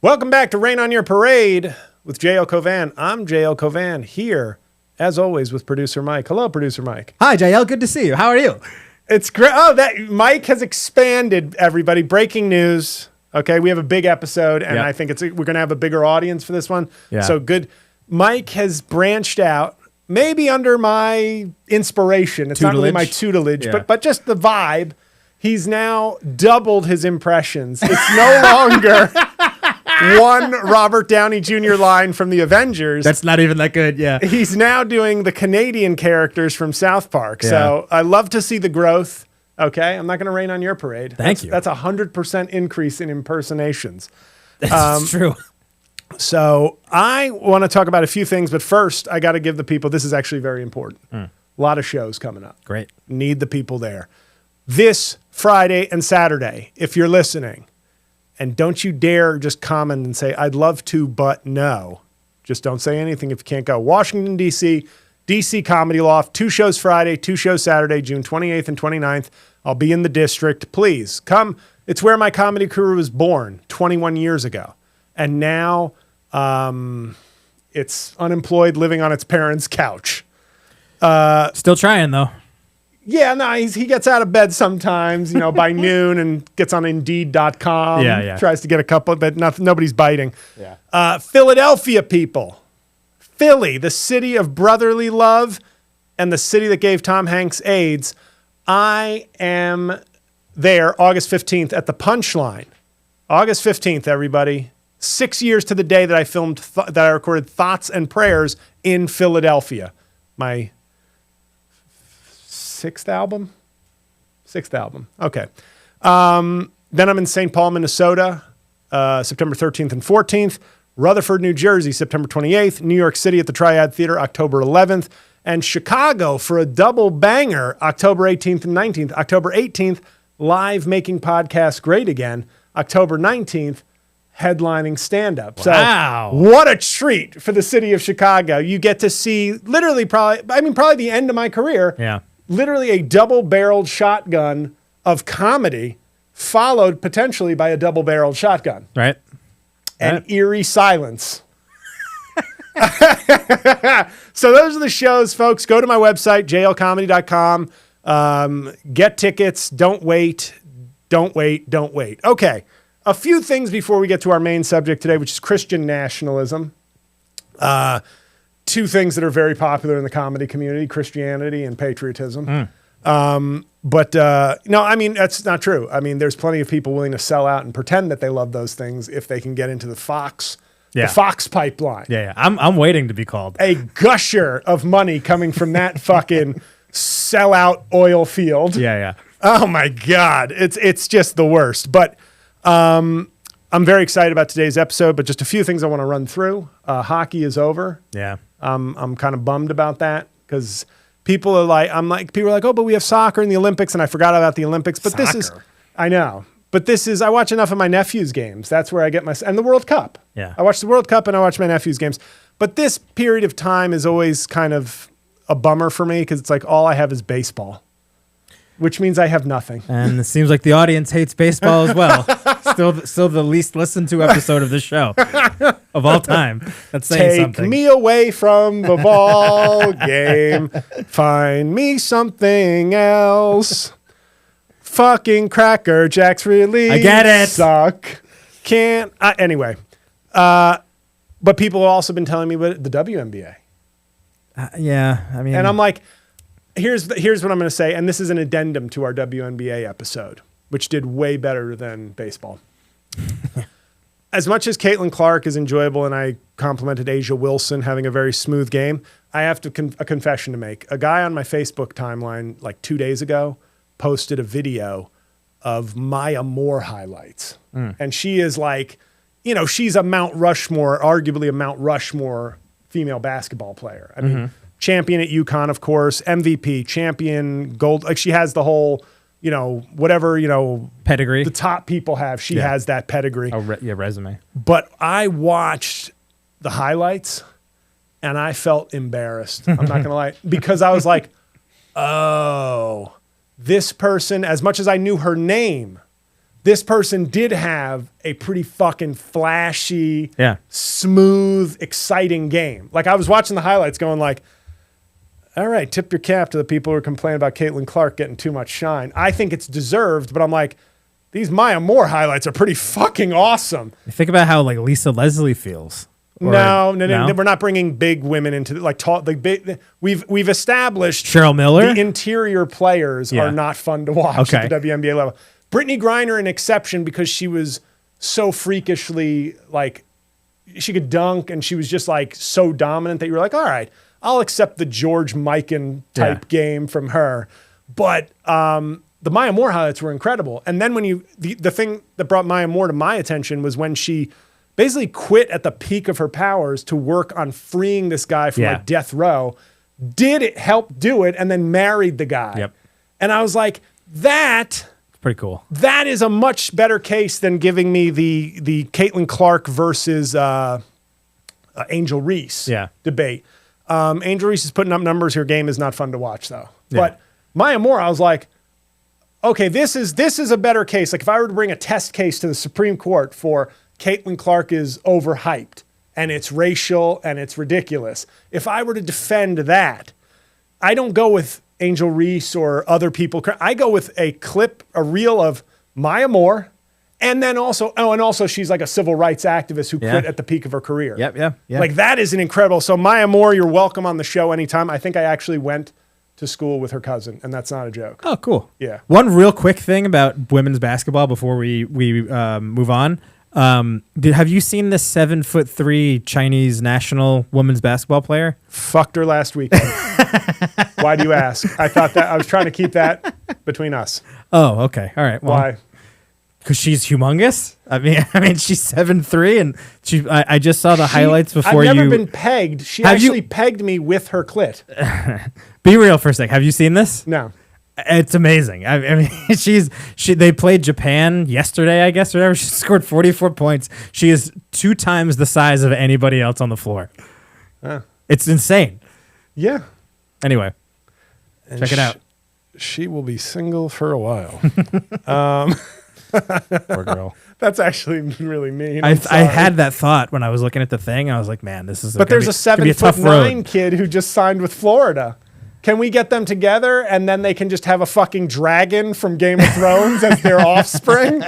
Welcome back to Rain on Your Parade with J-L Cauvin. I'm J-L Cauvin here, as always, with producer Mike. Hello, producer Mike. Hi, J-L. Good to see you. How are you? It's great. Oh, that Mike has expanded, everybody. Breaking news. Okay, we have a big episode, and I think we're going to have a bigger audience for this one. Yeah. So good. Mike has branched out, maybe under my inspiration. It's not really my tutelage, but just the vibe. He's now doubled his impressions. It's no longer one Robert Downey Jr. line from the Avengers. That's not even that good, yeah. He's now doing the Canadian characters from South Park. Yeah. So I love to see the growth. Okay, I'm not going to rain on your parade. Thank you. That's 100% increase in impersonations. That's true. So I want to talk about a few things, but first I got to give the people, this is actually very important. A lot of shows coming up. Great. Need the people there. This Friday and Saturday, if you're listening, and don't you dare just comment and say, I'd love to, but no. Just don't say anything if you can't go. Washington, D.C., DC Comedy Loft, 2 shows Friday, 2 shows Saturday, June 28th and 29th. I'll be in the district. Please come. It's where my comedy career was born 21 years ago. And now it's unemployed, living on its parents' couch. Still trying, though. Yeah, no, he gets out of bed sometimes, by noon and gets on Indeed.com. Yeah. Tries to get a couple, but nobody's biting. Yeah. Philadelphia people. Philly, the city of brotherly love and the city that gave Tom Hanks AIDS. I am there August 15th at the Punchline. August 15th, everybody. 6 years to the day that I filmed, that I recorded Thoughts and Prayers in Philadelphia. My sixth album. Okay. Then I'm in St. Paul, Minnesota, September 13th and 14th. Rutherford, New Jersey, September 28th. New York City at the Triad Theater, October 11th. And Chicago for a double banger, October 18th and 19th. October 18th, live Making Podcasts Great Again. October 19th, headlining stand-up. Wow. So what a treat for the city of Chicago. You get to see literally probably the end of my career. Yeah. Literally a double-barreled shotgun of comedy followed potentially by a double-barreled shotgun. Right. And eerie silence. So those are the shows, folks. Go to my website, jlcomedy.com. Get tickets. Don't wait. Okay. A few things before we get to our main subject today, which is Christian nationalism. 2 things that are very popular in the comedy community, Christianity and patriotism. But that's not true. I mean, there's plenty of people willing to sell out and pretend that they love those things if they can get into the Fox pipeline. Yeah. I'm waiting to be called. A gusher of money coming from that fucking sellout oil field. Yeah. Oh my God. It's just the worst. But I'm very excited about today's episode, but just a few things I want to run through. Hockey is over. Yeah. I'm kind of bummed about that because people are like, oh, but we have soccer in the Olympics, and I forgot about the Olympics. But I know. But I watch enough of my nephew's games. That's where I get and the World Cup. Yeah. I watch the World Cup and I watch my nephew's games. But this period of time is always kind of a bummer for me because it's like all I have is baseball, which means I have nothing. And it seems like the audience hates baseball as well. Still the least listened to episode of this show of all time. That's saying something. Take me away from the ball game. Find me something else. Fucking Cracker Jacks really I get it. Suck. Anyway. But people have also been telling me about the WNBA. Yeah. I mean, and I'm like, here's what I'm going to say. And this is an addendum to our WNBA episode, which did way better than baseball. As much as Caitlin Clark is enjoyable, and I complimented Asia Wilson having a very smooth game, I have a confession to make. A guy on my Facebook timeline like 2 days ago posted a video of Maya Moore highlights. And she is like, she's a Mount Rushmore, arguably a Mount Rushmore female basketball player. I mean, champion at UConn, of course, MVP, champion, gold. Like she has the whole, whatever, pedigree the top people have. She has that pedigree. Resume. But I watched the highlights and I felt embarrassed. I'm not going to lie. Because I was like, oh, this person, as much as I knew her name, this person did have a pretty fucking flashy, Yeah. smooth, exciting game. Like I was watching the highlights going like, all right, tip your cap to the people who are complaining about Caitlin Clark getting too much shine. I think it's deserved, but I'm like, these Maya Moore highlights are pretty fucking awesome. Think about how like Lisa Leslie feels. No, we're not bringing big women into like tall. Like big, we've established Cheryl Miller. The interior players are not fun to watch at the WNBA level. Brittany Griner, an exception because she was so freakishly like she could dunk and she was just like so dominant that you were like, all right, I'll accept the George Mikan type game from her. But the Maya Moore highlights were incredible. And then when the thing that brought Maya Moore to my attention was when she basically quit at the peak of her powers to work on freeing this guy from like death row, did it help do it, and then married the guy. Yep. And I was like, that's pretty cool. That is a much better case than giving me the Caitlin Clark versus Angel Reese debate. Angel Reese is putting up numbers. Her game is not fun to watch, though. Yeah. But Maya Moore, I was like, okay, this is a better case. Like if I were to bring a test case to the Supreme Court for Caitlin Clark is overhyped and it's racial and it's ridiculous. If I were to defend that, I don't go with Angel Reese or other people. I go with a reel of Maya Moore, and then also she's like a civil rights activist who quit at the peak of her career. Yep. Like that is an incredible. So Maya Moore, you're welcome on the show anytime. I think I actually went to school with her cousin, and that's not a joke. Oh, cool. Yeah. One real quick thing about women's basketball before we move on. Have you seen the 7'3" Chinese national women's basketball player? Fucked her last weekend. Why do you ask? I was trying to keep that between us. Oh, okay. All right. Well, why? Because she's humongous. I mean, she's 7'3", and I just saw the highlights before. I've never been pegged. She actually pegged me with her clit. Be real for a sec. Have you seen this? No. It's amazing. I mean, they played Japan yesterday, I guess, or whatever. She scored 44 points. She is 2 times the size of anybody else on the floor. It's insane. Yeah. Anyway, check it out. She will be single for a while. Poor girl. That's actually really mean. I had that thought when I was looking at the thing. I was like, man, this is. But there's a 7'9" kid who just signed with Florida. Can we get them together and then they can just have a fucking dragon from Game of Thrones as their offspring?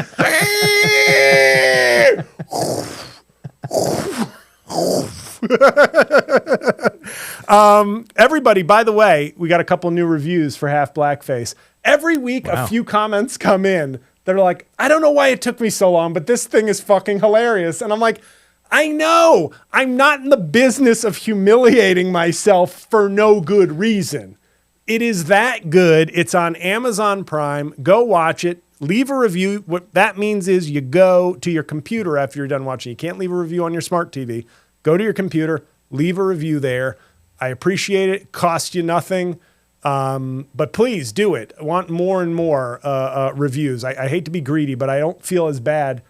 Everybody, by the way, we got a couple new reviews for Half Blackface. Every week, a few comments come in that are like, I don't know why it took me so long, but this thing is fucking hilarious. And I'm like, I know. I'm not in the business of humiliating myself for no good reason. It is that good. It's on Amazon Prime. Go watch it. Leave a review. What that means is you go to your computer after you're done watching. You can't leave a review on your smart TV. Go to your computer. Leave a review there. I appreciate it. Cost you nothing. But please do it. I want more and more reviews. I hate to be greedy, but I don't feel as bad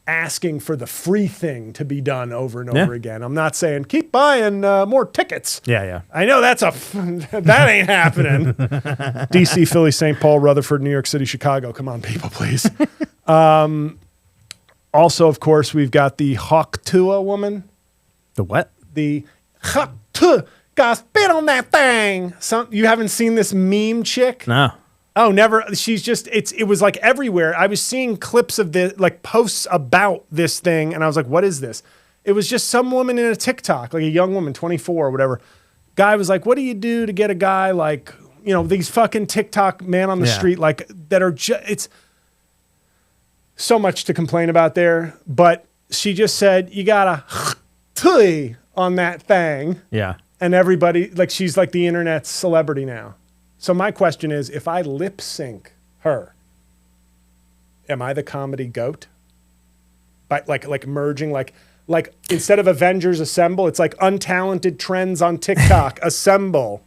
asking for the free thing to be done over and over again. I'm not saying keep buying more tickets. Yeah. I know that ain't happening. DC, Philly, St. Paul, Rutherford, New York City, Chicago. Come on, people, please. Also, of course, we've got the Hawktua woman. The what? The Hawktua. Got spit on that thing. You haven't seen this meme chick? No. Oh, never. She's just, it was like everywhere. I was seeing clips of this, like posts about this thing. And I was like, what is this? It was just some woman in a TikTok, like a young woman, 24 or whatever. Guy was like, what do you do to get a guy like, these fucking TikTok man on the street, like that are it's so much to complain about there. But she just said, you got to on that thing. Yeah. And everybody, like she's like the internet's celebrity now. So my question is, if I lip sync her, am I the comedy goat? By like merging, like instead of Avengers Assemble, it's like untalented trends on TikTok assemble.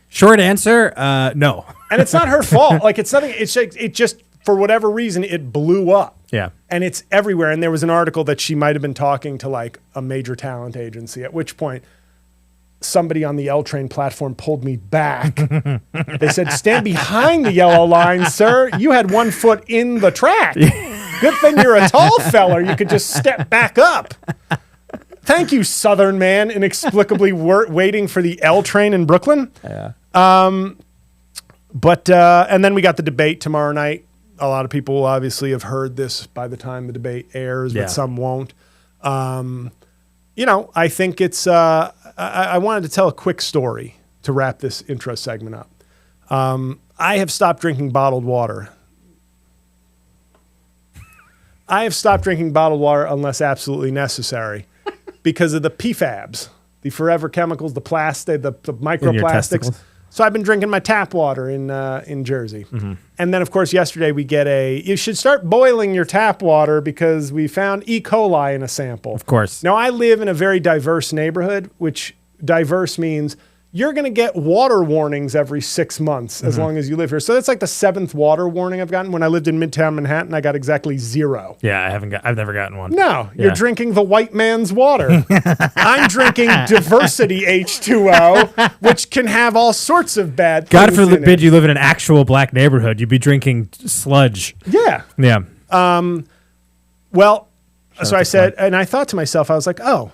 Short answer, no. And it's not her fault. Like it's nothing. It just for whatever reason it blew up. Yeah. And it's everywhere. And there was an article that she might have been talking to like a major talent agency. At which point, somebody on the L Train platform pulled me back. They said, stand behind the yellow line, sir. You had 1 foot in the track. Good thing you're a tall feller. You could just step back up. Thank you, Southern man, inexplicably waiting for the L train in Brooklyn. Yeah. But and then we got the debate tomorrow night. A lot of people will obviously have heard this by the time the debate airs, but some won't. I think it's. I wanted to tell a quick story to wrap this intro segment up. I have stopped drinking bottled water. I have stopped drinking bottled water unless absolutely necessary because of the PFABs, the forever chemicals, the plastic, the microplastics. So I've been drinking my tap water in Jersey. Mm-hmm. And then, of course, yesterday we get you should start boiling your tap water because we found E. coli in a sample. Of course. Now, I live in a very diverse neighborhood, which diverse means you're going to get water warnings every 6 months as long as you live here. So that's like the 7th water warning I've gotten. When I lived in Midtown Manhattan, I got exactly 0. Yeah, I've never gotten one. No, you're drinking the white man's water. I'm drinking diversity H2O, which can have all sorts of bad things. God forbid you live in an actual black neighborhood. You'd be drinking sludge. Yeah. Yeah. Well, so I said, and I thought to myself, I was like, oh,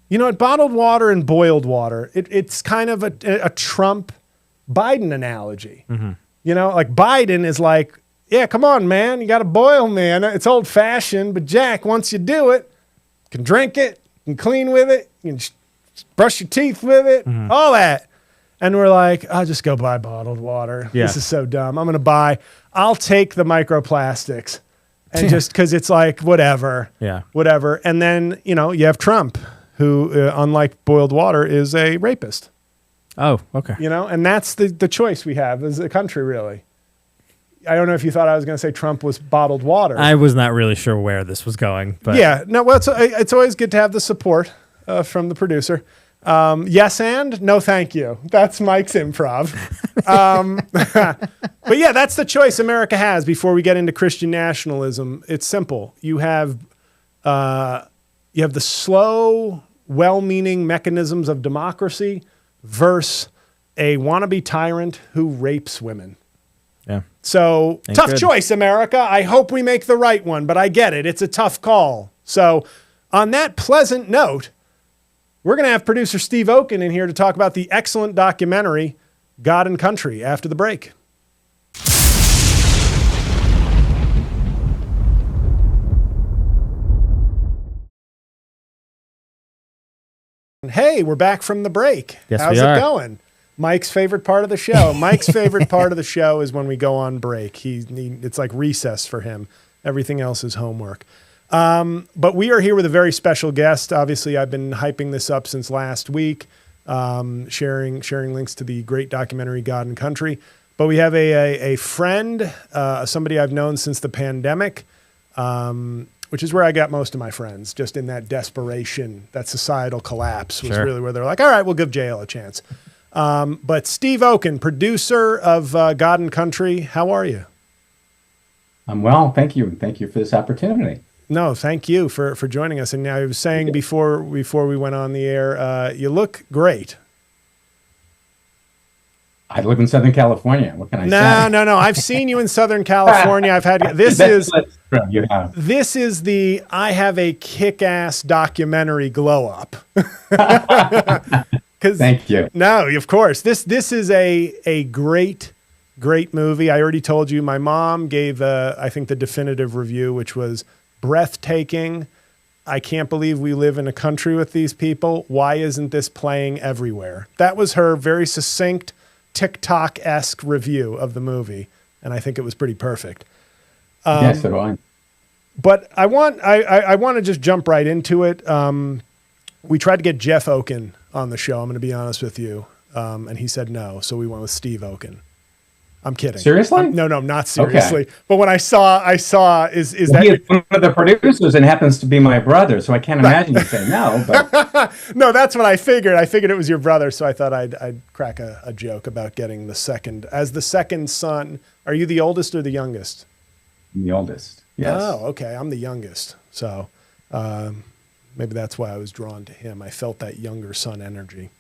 you know what? Bottled water and boiled water, it's kind of a Trump-Biden analogy. Mm-hmm. You know, like Biden is like, yeah, come on, man. You got to boil, man. It's old-fashioned, but Jack, once you do it, you can drink it, you can clean with it, you can brush your teeth with it, all that. And we're like, I'll just go buy bottled water. Yeah. This is so dumb. I'll take the microplastics. And just because it's like, whatever. Yeah. Whatever. And then, you have Trump, who, unlike boiled water, is a rapist. Oh, okay. And that's the choice we have as a country, really. I don't know if you thought I was going to say Trump was bottled water. I was not really sure where this was going. But yeah. No, well, it's always good to have the support from the producer. Yes and? No, thank you. That's Mike's improv. But yeah, that's the choice America has before we get into Christian nationalism. It's simple. You have the slow, well-meaning mechanisms of democracy versus a wannabe tyrant who rapes women. Yeah. So tough choice, America. I hope we make the right one, but I get it. It's a tough call. So on that pleasant note, we're going to have producer Steve Okin in here to talk about the excellent documentary, God and Country, after the break. Hey, we're back from the break. Yes, How's it going? Mike's favorite part of the show. Mike's favorite part of the show is when we go on break. It's like recess for him. Everything else is homework. But we are here with a very special guest. Obviously, I've been hyping this up since last week, sharing links to the great documentary God and Country. But we have a friend, somebody I've known since the pandemic, which is where I got most of my friends, just in that desperation, that societal collapse was really where they're like, all right, we'll give JL a chance. But Steve Okin, producer of God and Country, how are you? I'm well, thank you. Thank you for this opportunity. No, thank you for joining us. And I was saying before we went on the air, you look great. I live in Southern California. What can I say? No. I've seen you in Southern California. I've had this is the I have a kick-ass documentary glow up. Thank you. No, of course. This is a great movie. I already told you. My mom gave I think the definitive review, which was breathtaking. I can't believe we live in a country with these people. Why isn't this playing everywhere? That was her very succinct TikTok-esque review of the movie, and I think it was pretty perfect. Yes, so do I. But I want to just jump right into it. We tried to get Jeff Okin on the show. I'm going to be honest with you, and he said no, so we went with Steve Okin. I'm kidding. Seriously? No, not seriously. Okay. But when I saw is that he is one of the producers and happens to be my brother, so I can't imagine you say no. But no, that's what I figured. I figured it was your brother, so I thought I'd crack a joke about getting the second son. Are you the oldest or the youngest? I'm the oldest. Yes. Oh, okay. I'm the youngest, so maybe that's why I was drawn to him. I felt that younger son energy.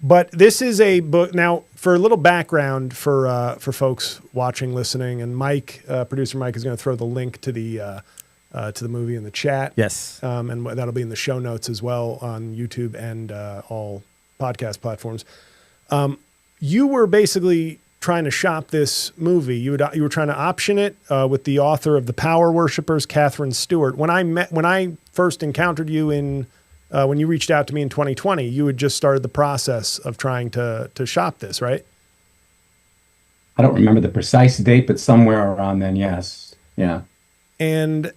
But this is a book. Now, for a little background for folks watching, listening, and Mike, producer Mike, is going to throw the link to the to the movie in the chat. Yes. And that'll be in the show notes as well on YouTube and all podcast platforms. You were basically trying to shop this movie. You were trying to option it with the author of The Power Worshippers, Catherine Stewart. When I first encountered you when you reached out to me in 2020, you had just started the process of trying to shop this, right? I don't remember the precise date, but somewhere around then, yes. Yeah. And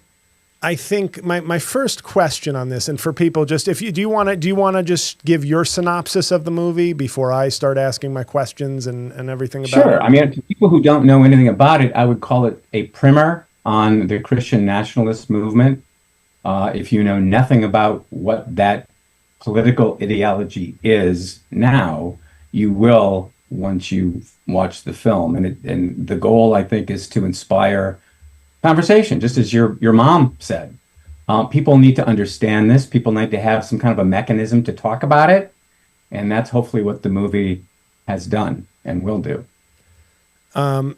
I think my first question on this, and for people, just do you want to just give your synopsis of the movie before I start asking my questions and everything about it? Sure. I mean, to people who don't know anything about it, I would call it a primer on the Christian nationalist movement. If you know nothing about what that political ideology is now, you will once you watch the film. And the goal, I think, is to inspire conversation, just as your mom said. People need to understand this. People need to have some kind of a mechanism to talk about it. And that's hopefully what the movie has done and will do. And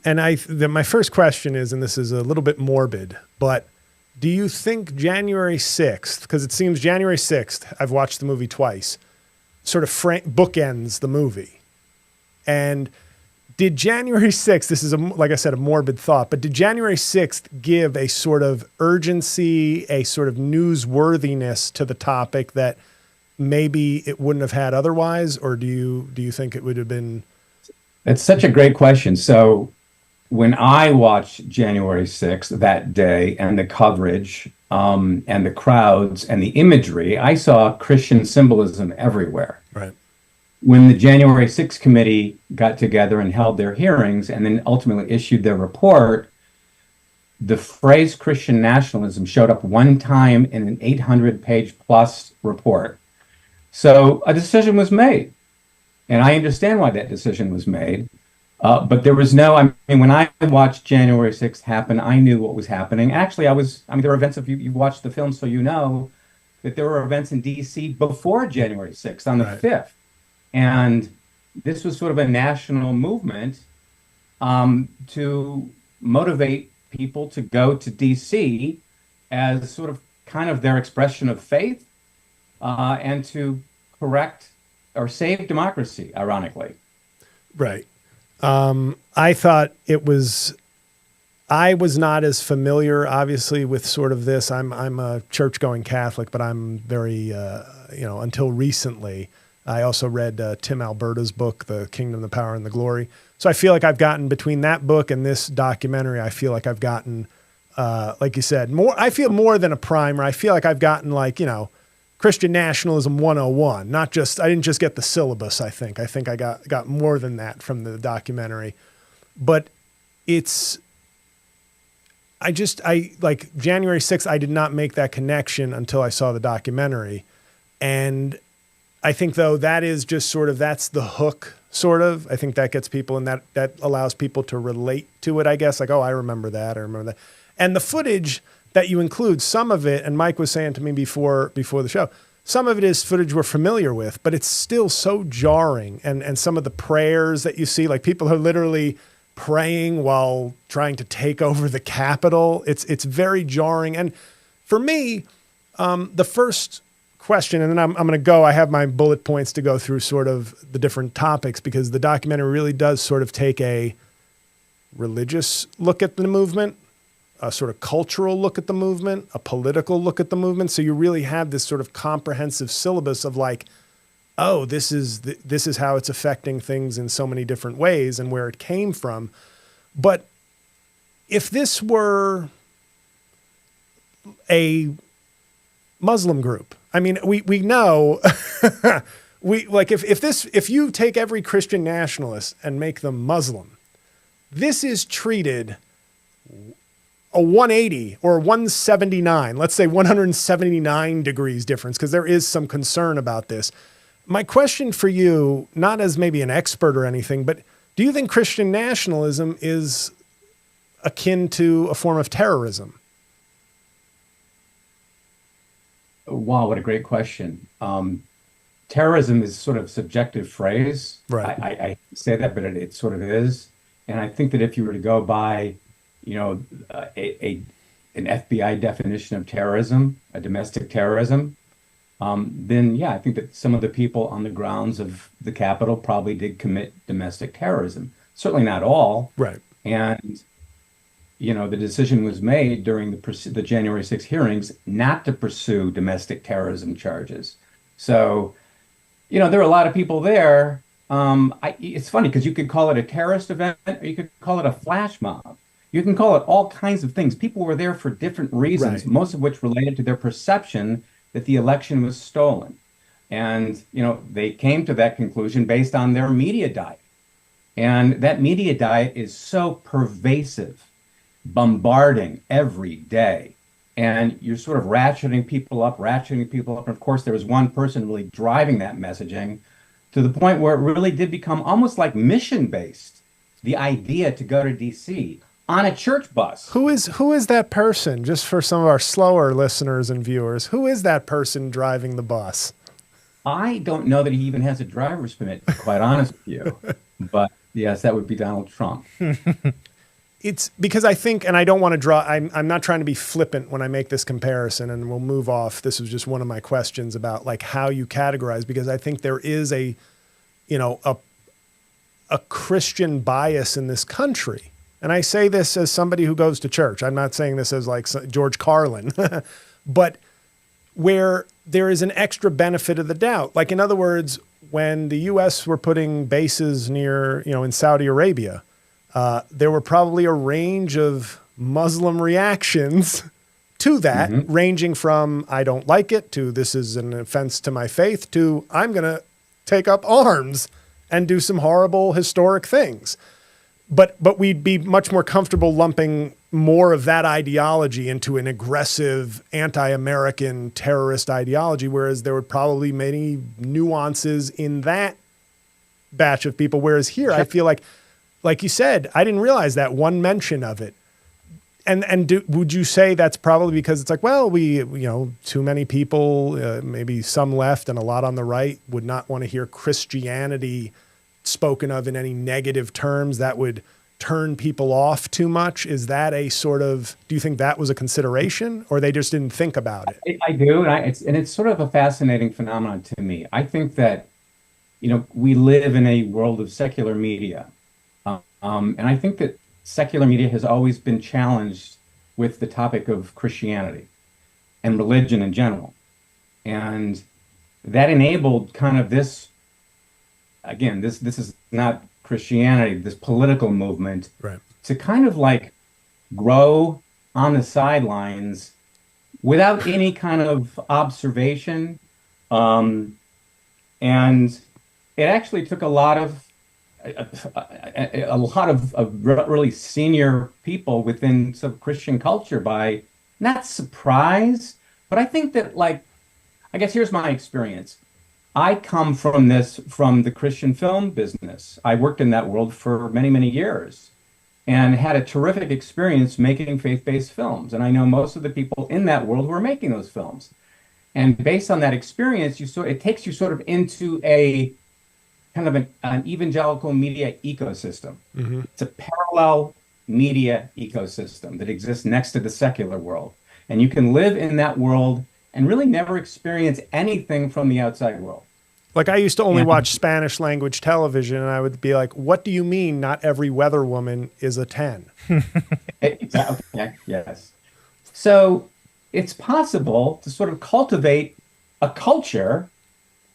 my first question is, and this is a little bit morbid, but do you think January 6th, because it seems January 6th, I've watched the movie twice, sort of bookends the movie. And did January 6th, this is, like I said, a morbid thought, but did January 6th give a sort of urgency, a sort of newsworthiness to the topic that maybe it wouldn't have had otherwise? Or do you think it would have been? It's such a great question. So when I watched January 6th that day and the coverage and the crowds and the imagery, I saw Christian symbolism everywhere. Right. When the January 6th committee got together and held their hearings and then ultimately issued their report, the phrase Christian nationalism showed up one time in an 800-page plus report. So a decision was made. And I understand why that decision was made. But there was I mean, when I watched January 6th happen, I knew what was happening. Actually, there were events, if you've watched the film, so you know that there were events in D.C. before January 6th on the 5th. And this was sort of a national movement to motivate people to go to D.C. as sort of kind of their expression of faith and to correct or save democracy, ironically. Right. I thought I was not as familiar, obviously, with sort of this. I'm a church-going Catholic, but I'm very, until recently, I also read Tim Alberta's book, The Kingdom, the Power, and the Glory. So I feel like I've gotten, between that book and this documentary, I feel like I've gotten, like you said, more. I feel more than a primer. I feel like I've gotten Christian Nationalism 101. I didn't just get the syllabus, I think. I think I got more than that from the documentary. But like January 6th, I did not make that connection until I saw the documentary. And I think, though, that is just sort of, that's the hook, sort of. I think that gets people, and that allows people to relate to it, I guess. Like, oh, I remember that. And the footage that you include, some of it, and Mike was saying to me before the show, some of it is footage we're familiar with, but it's still so jarring. And some of the prayers that you see, like people are literally praying while trying to take over the Capitol. It's very jarring. And for me, the first question, and then I'm going to go, I have my bullet points to go through sort of the different topics, because the documentary really does sort of take a religious look at the movement, a sort of cultural look at the movement, a political look at the movement. So you really have this sort of comprehensive syllabus of like, oh, this is how it's affecting things in so many different ways and where it came from. But if this were a Muslim group, I mean, we know if you take every Christian nationalist and make them Muslim, this is treated a 180 or 179, let's say 179 degrees difference, because there is some concern about this. My question for you, not as maybe an expert or anything, but do you think Christian nationalism is akin to a form of terrorism? Wow, what a great question. Terrorism is sort of a subjective phrase. Right. I say that, but it sort of is. And I think that if you were to go by, a an FBI definition of terrorism, a domestic terrorism, then yeah, I think that some of the people on the grounds of the Capitol probably did commit domestic terrorism. Certainly not all. Right. And the decision was made during the January 6 hearings not to pursue domestic terrorism charges. So, there are a lot of people there. It's funny because you could call it a terrorist event, or you could call it a flash mob. You can call it all kinds of things. People were there for different reasons, Right. most of which related to their perception that the election was stolen. And, they came to that conclusion based on their media diet. And that media diet is so pervasive, bombarding every day. And you're sort of ratcheting people up. And of course, there was one person really driving that messaging to the point where it really did become almost like mission-based, the idea to go to D.C. on a church bus. Who is that person? Just for some of our slower listeners and viewers, who is that person driving the bus? I don't know that he even has a driver's permit, to be quite honest with you. But yes, that would be Donald Trump. It's because I think, and I don't want to draw, I'm not trying to be flippant when I make this comparison, and we'll move off. This was just one of my questions about like how you categorize, because I think there is a Christian bias in this country. And I say this as somebody who goes to church. I'm not saying this as like George Carlin, but where there is an extra benefit of the doubt. Like, in other words, when the U.S. were putting bases near, in Saudi Arabia, there were probably a range of Muslim reactions to that, ranging from I don't like it to this is an offense to my faith to I'm going to take up arms and do some horrible historic things. But we'd be much more comfortable lumping more of that ideology into an aggressive anti-American terrorist ideology, whereas there were probably many nuances in that batch of people. Whereas here, I feel like you said, I didn't realize that one mention of it. Would you say that's probably because it's like, well, too many people, maybe some left and a lot on the right would not want to hear Christianity spoken of in any negative terms that would turn people off too much? Is that a sort of, do you think that was a consideration, or they just didn't think about it? I do. And it's sort of a fascinating phenomenon to me. I think that, we live in a world of secular media. And I think that secular media has always been challenged with the topic of Christianity and religion in general. And that enabled kind of this, again, this is not Christianity, this political movement, right, to kind of like grow on the sidelines without any kind of observation. And it actually took a lot of really senior people within some Christian culture by not surprise, but I think that, like, I guess here's my experience. I come from the Christian film business. I worked in that world for many, many years and had a terrific experience making faith-based films. And I know most of the people in that world who are making those films. And based on that experience, it takes you sort of into a kind of an evangelical media ecosystem. Mm-hmm. It's a parallel media ecosystem that exists next to the secular world. And you can live in that world and really never experience anything from the outside world. Like, I used to only watch Spanish language television, and I would be like, what do you mean not every weather woman is a 10? Exactly. Yes. So it's possible to sort of cultivate a culture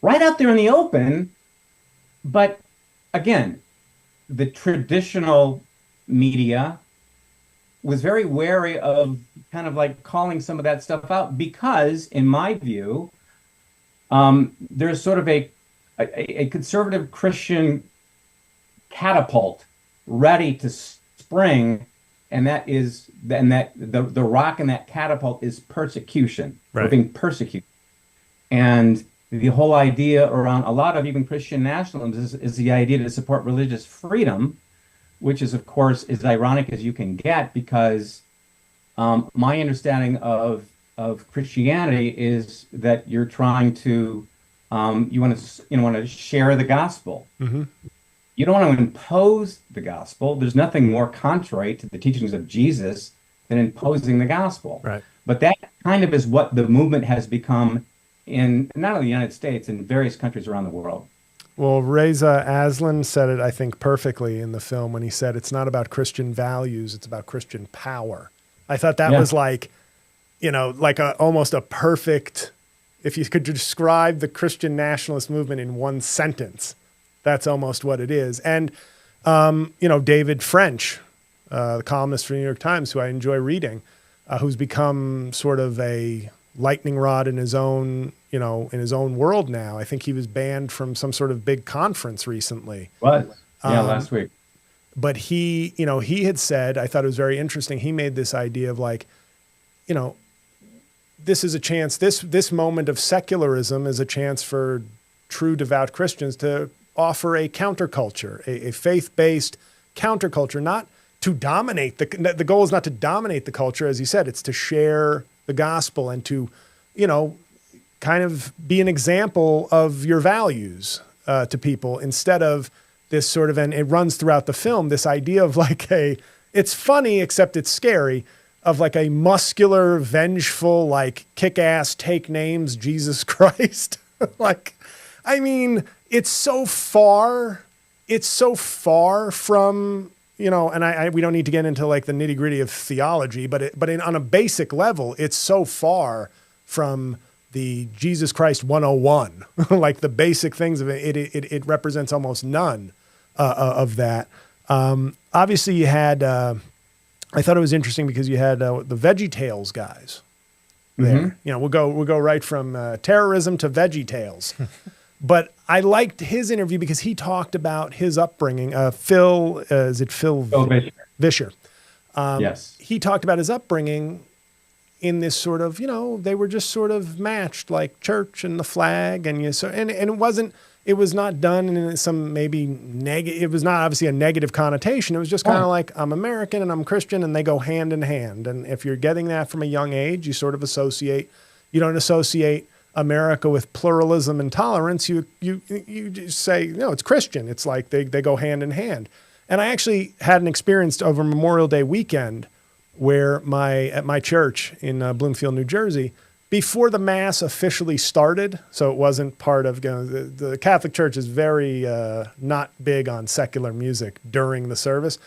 right out there in the open. But again, the traditional media was very wary of kind of like calling some of that stuff out because, in my view, there's sort of a conservative Christian catapult ready to spring, and the rock in that catapult is persecution. Right. We're being persecuted. And the whole idea around a lot of even Christian nationalism is the idea to support religious freedom, which is, of course, as ironic as you can get, because my understanding of Christianity is that you're trying to you want to share the gospel. Mm-hmm. You don't want to impose the gospel. There's nothing more contrary to the teachings of Jesus than imposing the gospel. Right. But that kind of is what the movement has become in not only the United States, in various countries around the world. Well, Reza Aslan said it, I think, perfectly in the film when he said it's not about Christian values, it's about Christian power. I thought that was like, like almost a perfect, if you could describe the Christian nationalist movement in one sentence, that's almost what it is. And, David French, the columnist for the New York Times, who I enjoy reading, who's become sort of a lightning rod in his own, world now. I think he was banned from some sort of big conference recently. What? Yeah, last week. But he had said, I thought it was very interesting. He made this idea of like, this is a chance, this moment of secularism is a chance for true devout Christians to offer a counterculture, a faith-based counterculture, not to dominate. The goal is not to dominate the culture, as he said, it's to share the gospel and to, kind of be an example of your values to people instead of this sort of, and it runs throughout the film, this idea of like it's funny, except it's scary, of like a muscular, vengeful, like kick-ass, take names, Jesus Christ. Like, I mean, it's so far from, and we don't need to get into like the nitty gritty of theology, but on a basic level, it's so far from the Jesus Christ 101, like the basic things of it. It represents almost none of that. Obviously you had, I thought it was interesting because you had the VeggieTales guys there. We'll go right from terrorism to VeggieTales. But I liked his interview because he talked about his upbringing. Phil Vischer. Yes. He talked about his upbringing in this sort of, they were just sort of matched, like church and the flag, and it was not done in some maybe negative. It was not obviously a negative connotation. It was just kind of like, I'm American and I'm Christian, and they go hand in hand. And if you're getting that from a young age, you sort of you don't associate America with pluralism and tolerance. You just say, no, it's Christian. It's like they go hand in hand. And I actually had an experience over Memorial Day weekend where at my church in Bloomfield, New Jersey, before the Mass officially started, so it wasn't part of, the Catholic Church is very not big on secular music during the service,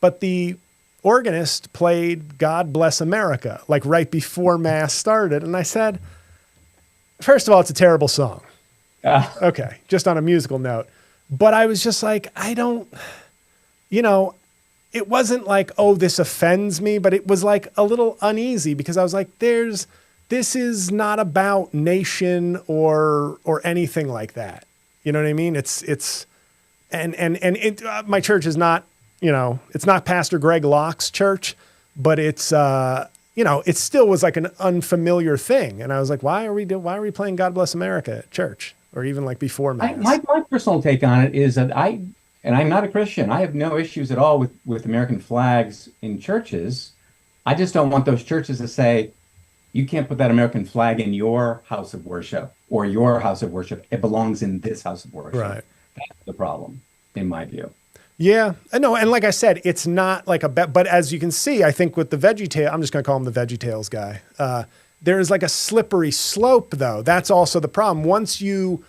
but the organist played God Bless America, like right before Mass started. And I said, first of all, it's a terrible song. Okay, just on a musical note. But I was just like, it wasn't like, oh, this offends me, but it was like a little uneasy because I was like, this is not about nation or anything like that. You know what I mean? My church is not, it's not Pastor Greg Locke's church, but it's, it still was like an unfamiliar thing. And I was like, why are we playing God Bless America at church or even like before Mass? My personal take on it is that and I'm not a Christian. I have no issues at all with American flags in churches. I just don't want those churches to say, you can't put that American flag in your house of worship or your house of worship. It belongs in this house of worship. Right. That's the problem, in my view. Yeah, I know. And like I said, it's not like but as you can see, I think with the VeggieTales, I'm just going to call him the VeggieTales guy. There's like a slippery slope though. That's also the problem. Once you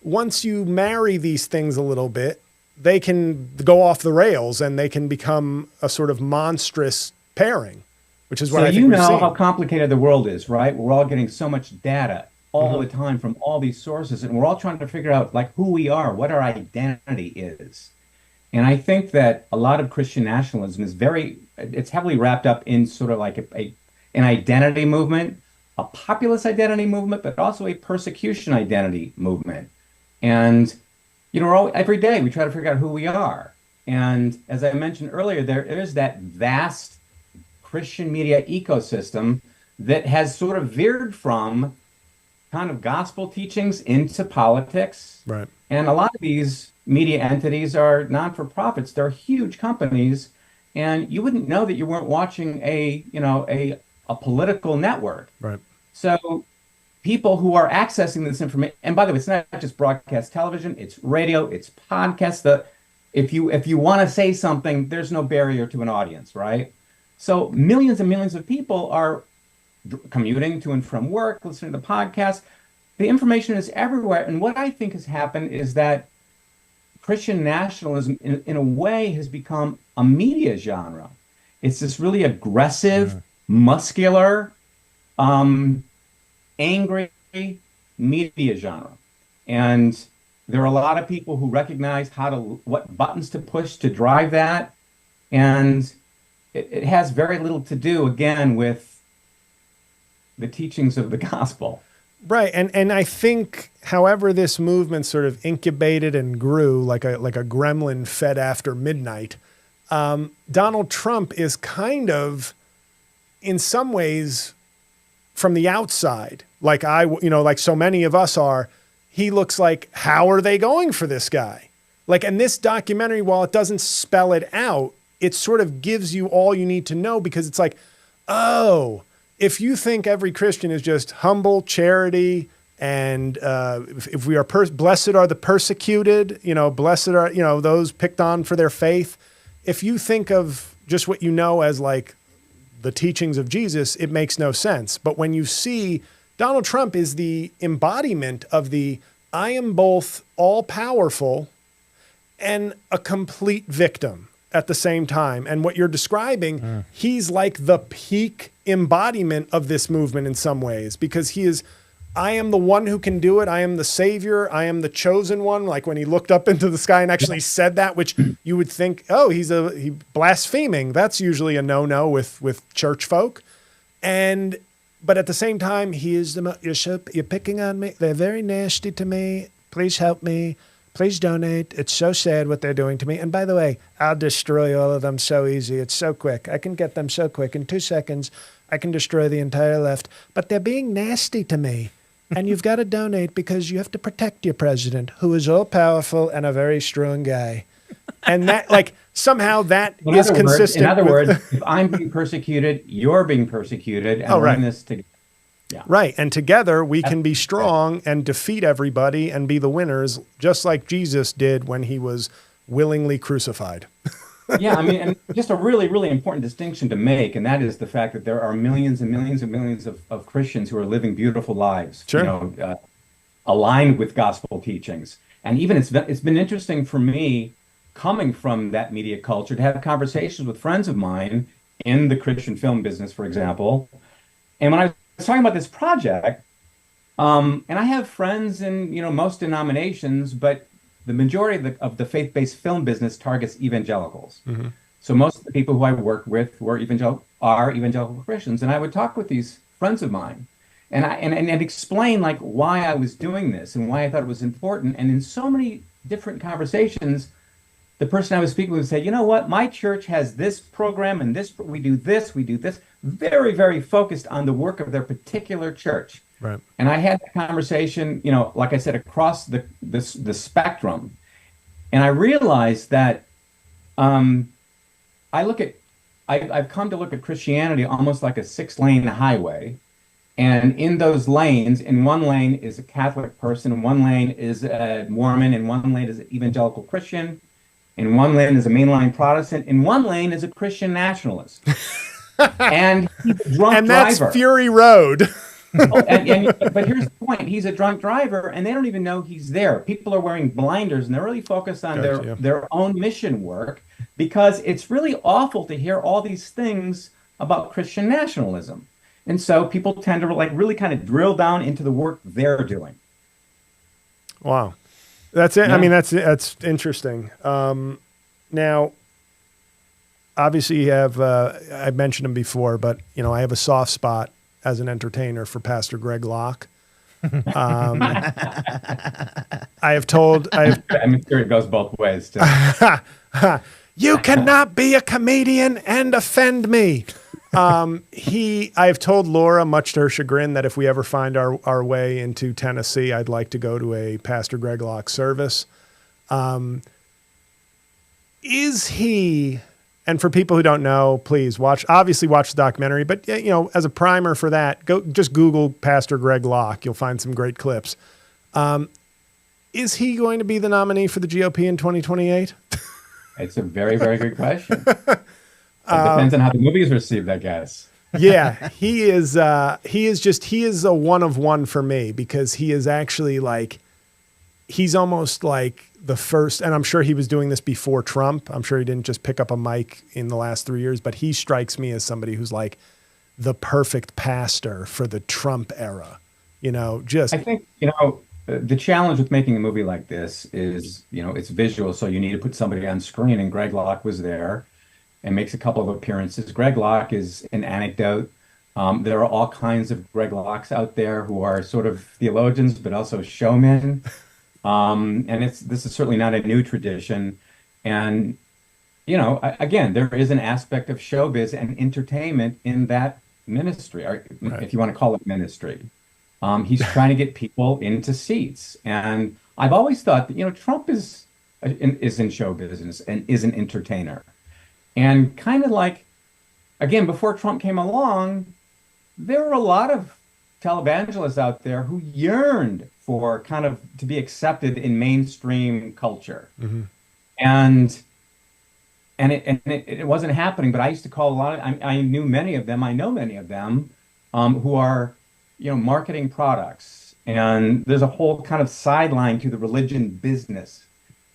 marry these things a little bit, they can go off the rails and they can become a sort of monstrous pairing, which is what I think we're seeing. How complicated the world is, right? We're all getting so much data all the time from all these sources, and we're all trying to figure out like who we are, what our identity is. And I think that a lot of Christian nationalism is it's heavily wrapped up in sort of like an identity movement, a populist identity movement, but also a persecution identity movement. And every day we try to figure out who we are. And as I mentioned earlier, there is that vast Christian media ecosystem that has sort of veered from kind of gospel teachings into politics. Right. And a lot of these media entities are non-for-profits. They're huge companies. And you wouldn't know that you weren't watching a political network. Right. So people who are accessing this information, and by the way, it's not just broadcast television, it's radio, it's podcasts. If you want to say something, there's no barrier to an audience, right? So millions and millions of people are commuting to and from work, listening to podcasts. The information is everywhere. And what I think has happened is that Christian nationalism, in a way, has become a media genre. It's this really aggressive, muscular, angry media genre. And there are a lot of people who recognize what buttons to push to drive that. And it has very little to do, again, with the teachings of the gospel. Right. And I think, however, this movement sort of incubated and grew like a gremlin fed after midnight, Donald Trump is kind of, in some ways, from the outside, like like so many of us are, he looks like, how are they going for this guy? Like, and this documentary, while it doesn't spell it out, it sort of gives you all you need to know, because it's like, oh, if you think every Christian is just humble charity, and if we are blessed are the persecuted, blessed are, those picked on for their faith. If you think of just what you know as like the teachings of Jesus, it makes no sense. But when you see Donald Trump is the embodiment of the I am both all powerful and a complete victim at the same time. And what you're describing, he's like the peak embodiment of this movement in some ways, because he is, I am the one who can do it. I am the savior. I am the chosen one. Like when he looked up into the sky and actually said that, which you would think, oh, he blaspheming. That's usually a no-no with church folk. But at the same time, he is you're picking on me. They're very nasty to me. Please help me. Please donate. It's so sad what they're doing to me. And by the way, I'll destroy all of them so easy. It's so quick. I can get them so quick. In 2 seconds, I can destroy the entire left. But they're being nasty to me. And you've got to donate because you have to protect your president, who is all powerful and a very strong guy. And that, like, somehow that is consistent. In other words, if I'm being persecuted, you're being persecuted, and we're in this together. Yeah. Right. And together we can be strong and defeat everybody and be the winners, just like Jesus did when he was willingly crucified. Yeah, I mean, and just a really, really important distinction to make, and that is the fact that there are millions and millions and millions of Christians who are living beautiful lives, aligned with gospel teachings. And even it's been interesting for me, coming from that media culture, to have conversations with friends of mine in the Christian film business, for example. And when I was talking about this project, and I have friends in most denominations, but the majority of the faith-based film business targets evangelicals. Mm-hmm. So most of the people who I work with are evangelical Christians, and I would talk with these friends of mine, and explain like why I was doing this and why I thought it was important. And in so many different conversations, the person I was speaking with would say, you know what, my church has this program and this, we do this, very, very focused on the work of their particular church. Right. And I had that conversation, like I said, across the spectrum. And I realized that I've come to look at Christianity almost like a 6-lane highway. And in those lanes, in one lane is a Catholic person, in one lane is a Mormon, in one lane is an evangelical Christian, in one lane is a mainline Protestant, in one lane is a Christian nationalist. And he's a drunk and driver. That's Fury Road. But here's the point. He's a drunk driver, and they don't even know he's there. People are wearing blinders, and they're really focused on their own mission work, because it's really awful to hear all these things about Christian nationalism. And so people tend to really kind of drill down into the work they're doing. Wow. That's it. Yeah. I mean, that's interesting. Now, obviously you have, I mentioned him before, but I have a soft spot as an entertainer for Pastor Greg Locke. I'm sure it goes both ways too. You cannot be a comedian and offend me. I've told Laura, much to her chagrin, that if we ever find our way into Tennessee, I'd like to go to a Pastor Greg Locke service. Is he, and for people who don't know, please watch the documentary, but as a primer for that, just Google Pastor Greg Locke. You'll find some great clips. Is he going to be the nominee for the GOP in 2028? It's a very, very good question. It depends on how the movie is received, I guess. Yeah, he is a one of one for me, because he is actually like, he's almost like the first, and I'm sure he was doing this before Trump. I'm sure he didn't just pick up a mic in the last 3 years, but he strikes me as somebody who's like the perfect pastor for the Trump era. I think, the challenge with making a movie like this is, it's visual, so you need to put somebody on screen, and Greg Locke was there and makes a couple of appearances. Greg Locke is an anecdote. There are all kinds of Greg Lockes out there who are sort of theologians, but also showmen. And this is certainly not a new tradition. And, again, there is an aspect of showbiz and entertainment in that ministry, or if you want to call it ministry. He's trying to get people into seats. And I've always thought that, Trump is in show business and is an entertainer. And kind of like, again, before Trump came along, there were a lot of televangelists out there who yearned for kind of to be accepted in mainstream culture. Mm-hmm. And it wasn't happening, but I used to call a lot of, I knew many of them, I know many of them, who are, marketing products. And there's a whole kind of sideline to the religion business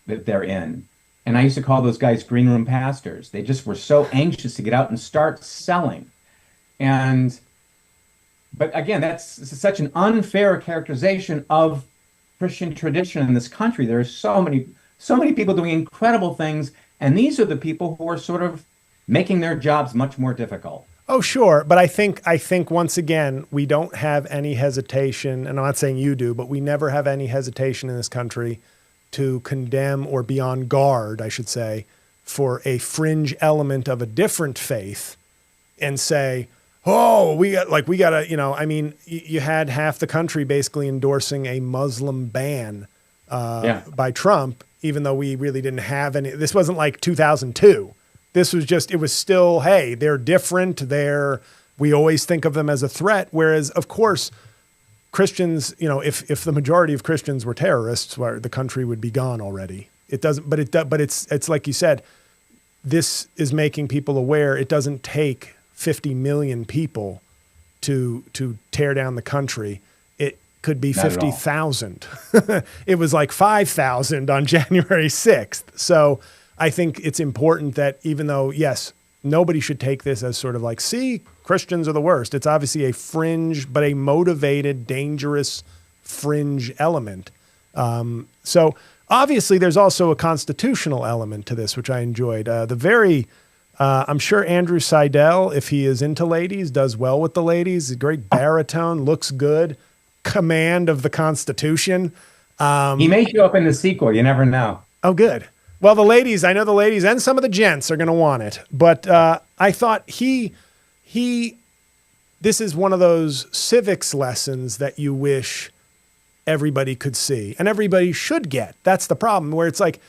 that they're in. And I used to call those guys green room pastors. They just were so anxious to get out and start selling. But again, that's such an unfair characterization of Christian tradition in this country. There are so many people doing incredible things, and these are the people who are sort of making their jobs much more difficult. Oh, sure. But I think once again, we don't have any hesitation, and I'm not saying you do, but we never have any hesitation in this country to condemn or be on guard, I should say, for a fringe element of a different faith and say, oh, we gotta, you had half the country basically endorsing a Muslim ban by Trump, even though we really didn't have any. This wasn't like 2002. This was just, it was still, hey, they're different. We always think of them as a threat. Whereas, of course, Christians, if the majority of Christians were terrorists, well, the country would be gone already. It doesn't, but it's like you said, this is making people aware it doesn't take 50 million people to tear down the country. It could be 50,000. It was like 5,000 on January 6th. So I think it's important that even though, yes, nobody should take this as sort of like, see, Christians are the worst. It's obviously a fringe, but a motivated, dangerous fringe element. So obviously there's also a constitutional element to this, which I enjoyed. I'm sure Andrew Seidel, if he is into ladies, does well with the ladies. A great baritone, looks good, command of the Constitution. He may show up in the sequel. You never know. Oh, good. Well, I know the ladies and some of the gents are going to want it. But I thought this is one of those civics lessons that you wish everybody could see and everybody should get. That's the problem, where it's like,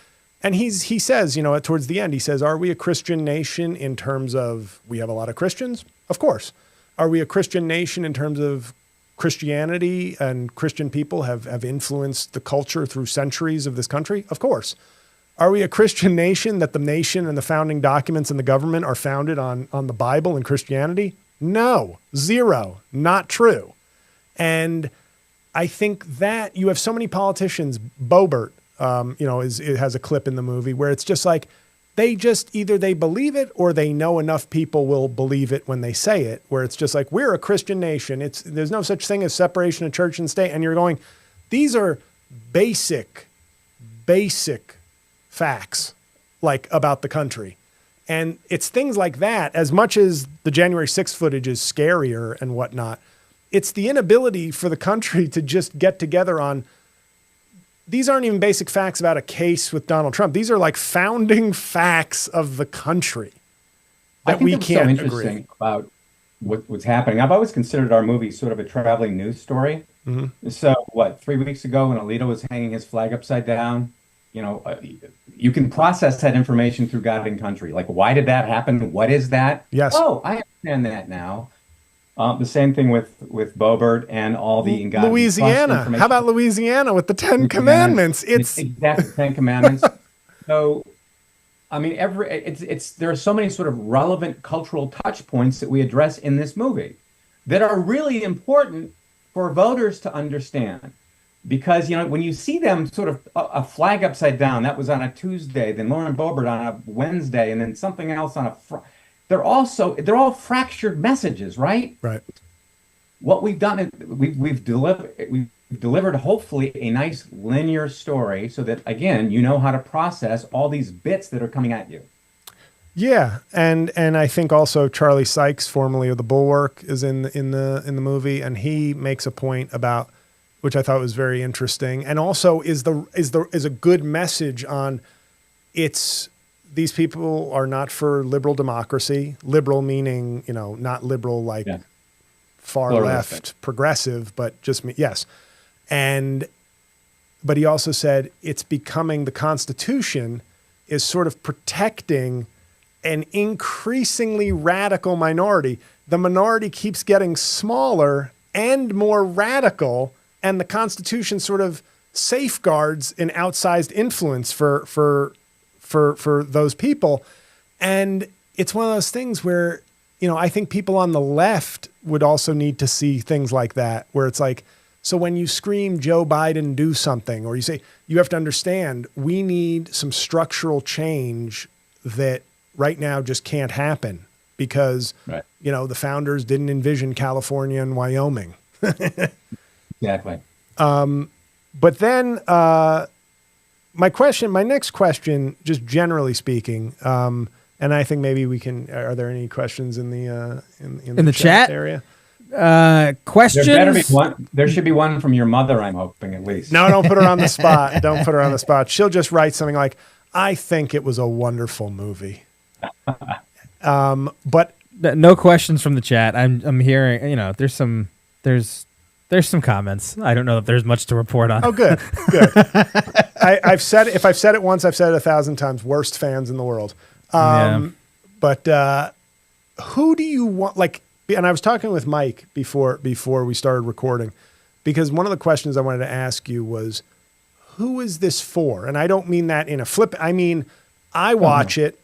and he says, towards the end, he says, are we a Christian nation in terms of we have a lot of Christians? Of course. Are we a Christian nation in terms of Christianity and Christian people have influenced the culture through centuries of this country? Of course. Are we a Christian nation that the nation and the founding documents and the government are founded on the Bible and Christianity? No, zero, not true. And I think that you have so many politicians, Boebert, it has a clip in the movie where it's just like, they just either they believe it or they know enough people will believe it when they say it, where it's just like, we're a Christian nation. There's no such thing as separation of church and state. And you're going, these are basic facts like about the country. And it's things like that, as much as the January 6th footage is scarier and whatnot, it's the inability for the country to just get together on, these aren't even basic facts about a case with Donald Trump. These are like founding facts of the country that we can't agree about what's happening. I've always considered our movie sort of a traveling news story. Mm-hmm. So 3 weeks ago when Alito was hanging his flag upside down, you can process that information through God and country. Like, why did that happen? What is that? Yes. Oh, I understand that now. The same thing with Boebert and all the Louisiana. How about Louisiana with the Ten Commandments? It's exactly 10 Commandments. So I mean, there are so many sort of relevant cultural touch points that we address in this movie that are really important for voters to understand. Because, when you see them sort of a flag upside down, that was on a Tuesday, then Lauren Boebert on a Wednesday, and then something else on they're all fractured messages, right? Right. What we've done is we've delivered hopefully a nice linear story so that, again, you know how to process all these bits that are coming at you. Yeah, and I think also Charlie Sykes, formerly of the Bulwark, is in the movie, and he makes a point about, which I thought was very interesting, and also is a good message on these people are not for liberal democracy. Liberal meaning, not liberal like far left progressive, but just yes. But he also said it's becoming, the Constitution is sort of protecting an increasingly radical minority. The minority keeps getting smaller and more radical, and the Constitution sort of safeguards an outsized influence for those people. And it's one of those things where, I think people on the left would also need to see things like that, where it's like, so when you scream Joe Biden do something, or you say, you have to understand, we need some structural change that right now just can't happen because, the founders didn't envision California and Wyoming. Exactly. But then my next question, just generally speaking, and I think maybe we can, are there any questions in the chat area? Questions? There better be one. There should be one from your mother, I'm hoping, at least. No, don't put her on the spot. Don't put her on the spot. She'll just write something like, I think it was a wonderful movie. But no questions from the chat. I'm hearing, there's some comments. I don't know if there's much to report on. Oh, good. I've said it, if I've said it once, I've said it 1,000 times. Worst fans in the world. But who do you want? Like, and I was talking with Mike before we started recording, because one of the questions I wanted to ask you was, who is this for? And I don't mean that in a flip. I mean, I watch it.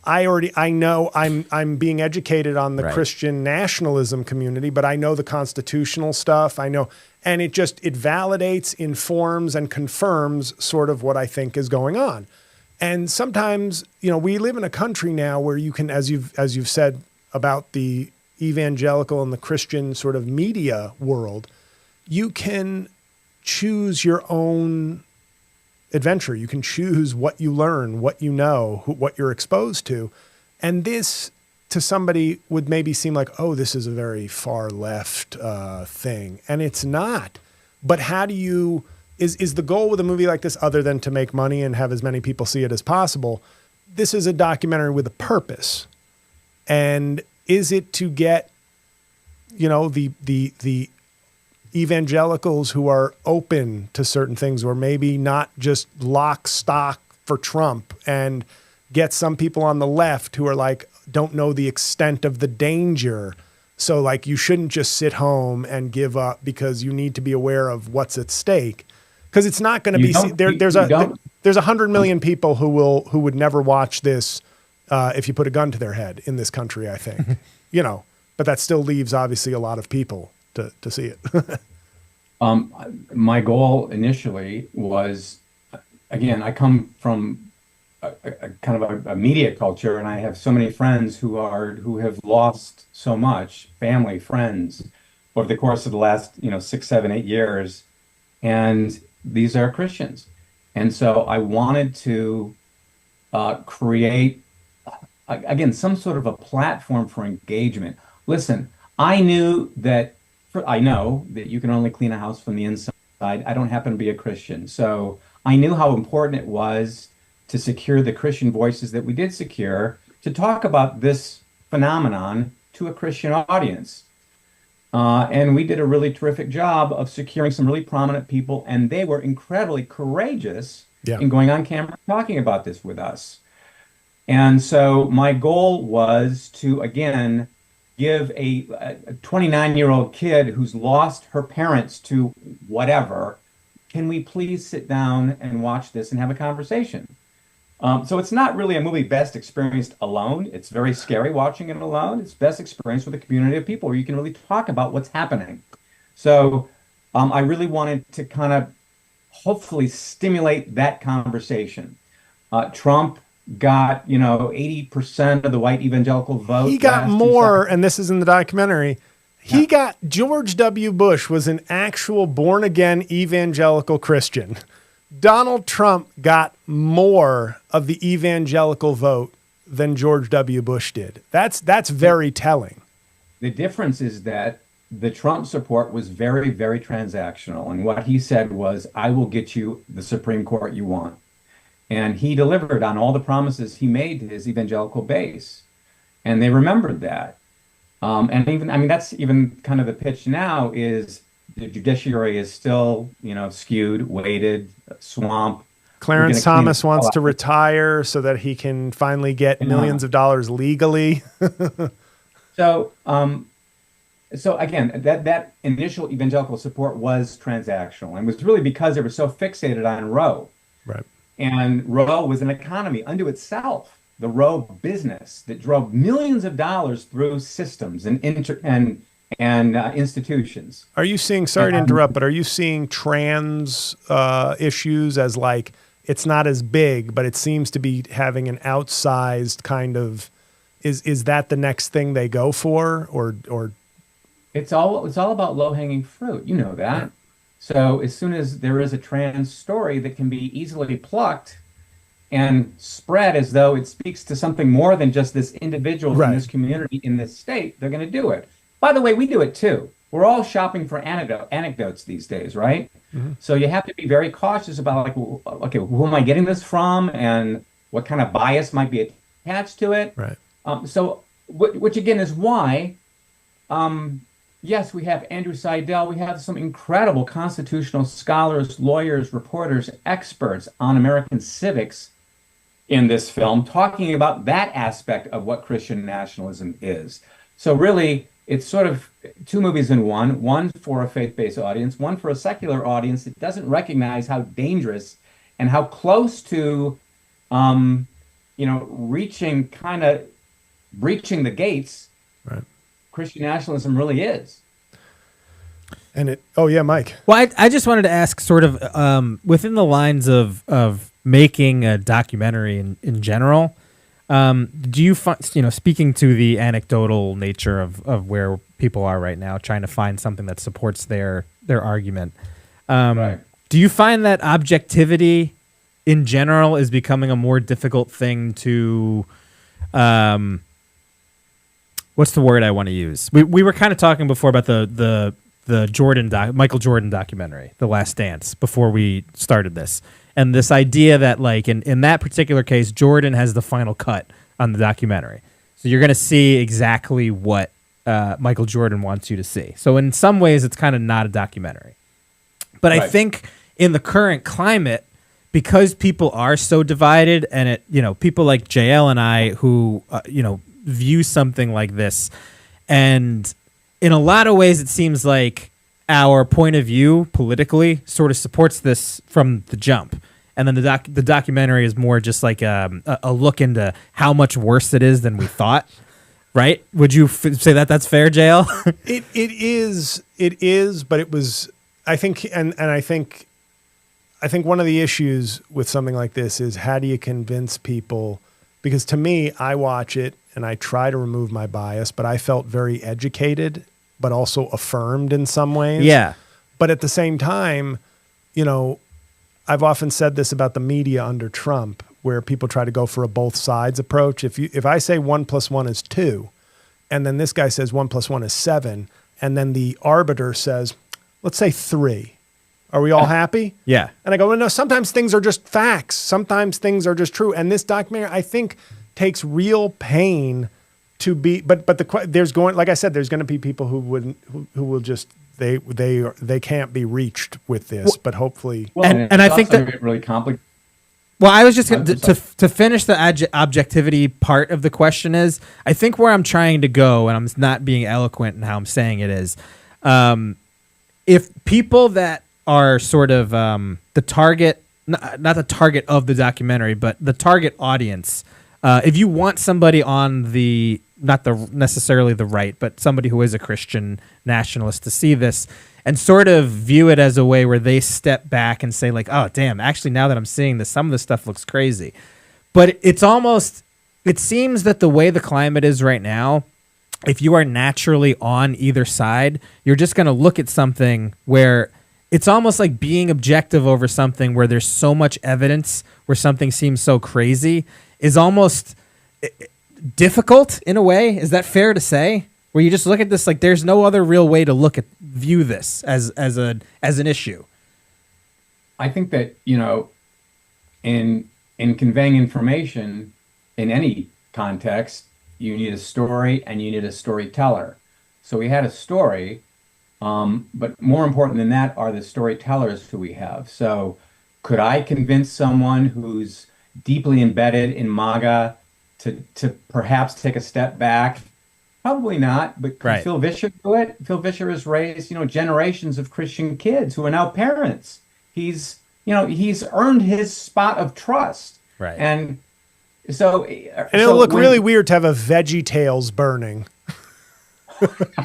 I know I'm being educated on the Christian nationalism community, but I know the constitutional stuff. I know, and it validates, informs, and confirms sort of what I think is going on. And sometimes, we live in a country now where you can, as you've said about the evangelical and the Christian sort of media world, you can choose your own adventure. You can choose what you learn, what you know, what you're exposed to. And this, to somebody, would maybe seem like, oh, this is a very far left thing. And it's not. But how do you, is the goal with a movie like this, other than to make money and have as many people see it as possible, this is a documentary with a purpose. And is it to get, the evangelicals who are open to certain things, or maybe not just lock stock for Trump, and get some people on the left who are like, don't know the extent of the danger. So like, you shouldn't just sit home and give up because you need to be aware of what's at stake. Because it's not going to be there's 100 million people who would never watch this if you put a gun to their head in this country, I think. But that still leaves obviously a lot of people to see it. My goal initially was, again, I come from a kind of a media culture, and I have so many friends who have lost so much, family, friends, over the course of the last 6, 7, 8 years, and these are Christians, and so I wanted to create again some sort of a platform for engagement. Listen, I know that you can only clean a house from the inside. I don't happen to be a Christian, so I knew how important it was to secure the Christian voices that we did secure to talk about this phenomenon to a Christian audience. And we did a really terrific job of securing some really prominent people, and they were incredibly courageous in going on camera talking about this with us. And so my goal was to, again, give a 29-year-old kid who's lost her parents to whatever, can we please sit down and watch this and have a conversation? So it's not really a movie best experienced alone. It's very scary watching it alone. It's best experienced with a community of people where you can really talk about what's happening. So I really wanted to kind of hopefully stimulate that conversation. Trump got, 80% of the white evangelical vote. He got more, and this is in the documentary. He got George W. Bush was an actual born again evangelical Christian. Donald Trump got more of the evangelical vote than George W. Bush did. That's very telling. The difference is that the Trump support was very, very transactional. And what he said was, I will get you the Supreme Court you want. And he delivered on all the promises he made to his evangelical base. And they remembered that. And even, that's even kind of the pitch now is the judiciary is still, skewed, weighted, swamp. Clarence Thomas wants to retire so that he can finally get millions of dollars legally. So again, that initial evangelical support was transactional and was really because they were so fixated on Roe. Right. And Roe was an economy unto itself. The Roe business that drove millions of dollars through systems and institutions. Are you seeing, sorry to interrupt, but are you seeing trans issues as like, it's not as big, but it seems to be having an outsized kind of, is that the next thing they go for or? It's all about low-hanging fruit. You know that. Yeah. So as soon as there is a trans story that can be easily plucked and spread as though it speaks to something more than just this individual in this community, in this state, they're going to do it. By the way, we do it too. We're all shopping for anecdotes these days, right? Mm-hmm. So you have to be very cautious about like, okay, who am I getting this from, and what kind of bias might be attached to it? Right. Which again is why, yes, we have Andrew Seidel. We have some incredible constitutional scholars, lawyers, reporters, experts on American civics in this film, talking about that aspect of what Christian nationalism is. So really, it's sort of two movies in one for a faith-based audience, one for a secular audience that doesn't recognize how dangerous and how close to, breaching the gates, right, Christian nationalism really is. And Mike. Well, I just wanted to ask sort of within the lines of making a documentary in general, do you find, speaking to the anecdotal nature of where people are right now, trying to find something that supports their argument, right, do you find that objectivity in general is becoming a more difficult thing to, what's the word I want to use? We were kind of talking before about the Michael Jordan documentary, The Last Dance, before we started this. And this idea that, like, in that particular case, Jordan has the final cut on the documentary. So you're going to see exactly what Michael Jordan wants you to see. So in some ways, it's kind of not a documentary. But right. I think in the current climate, because people are so divided, and people like J-L and I who, view something like this, and in a lot of ways, it seems like our point of view politically sort of supports this from the jump. And then the documentary is more just like a look into how much worse it is than we thought, right? Would you say that that's fair, JL? It is, but it was, I think, and I think one of the issues with something like this is how do you convince people? Because to me, I watch it and I try to remove my bias, but I felt very educated, but also affirmed in some ways. Yeah. But at the same time, I've often said this about the media under Trump, where people try to go for a both sides approach. If I say 1 + 1 is 2, and then this guy says 1 + 1 is 7, and then the arbiter says, let's say 3. Are we all happy? Yeah. And I go, well, no, sometimes things are just facts. Sometimes things are just true. And this documentary, I think, takes real pain to be, but there's going, like I said, there's going to be people who will just, they can't be reached with this, but hopefully. Well, and I think that really complicated. Well, I was just going to finish the objectivity part of the question is, I think where I'm trying to go, and I'm not being eloquent in how I'm saying it is, if people that are sort of the target not the target of the documentary, but the target audience. If you want somebody on the not the necessarily the right, but somebody who is a Christian nationalist to see this and sort of view it as a way where they step back and say like, oh damn, actually now that I'm seeing this, some of this stuff looks crazy. But it's almost, it seems that the way the climate is right now, if you are naturally on either side, you're just going to look at something where it's almost like being objective over something where there's so much evidence where something seems so crazy is almost difficult in a way. Is that fair to say? Where you just look at this like there's no other real way to view this as an issue. I think that, you know, in conveying information in any context, you need a story and you need a storyteller. So we had a story, but more important than that are the storytellers who we have. So could I convince someone who's deeply embedded in MAGA to perhaps take a step back? Probably not, but could Phil Vischer do it? Phil Vischer has raised, you know, generations of Christian kids who are now parents. He's earned his spot of trust. Right. And so it'll look really weird to have a Veggie Tales burning.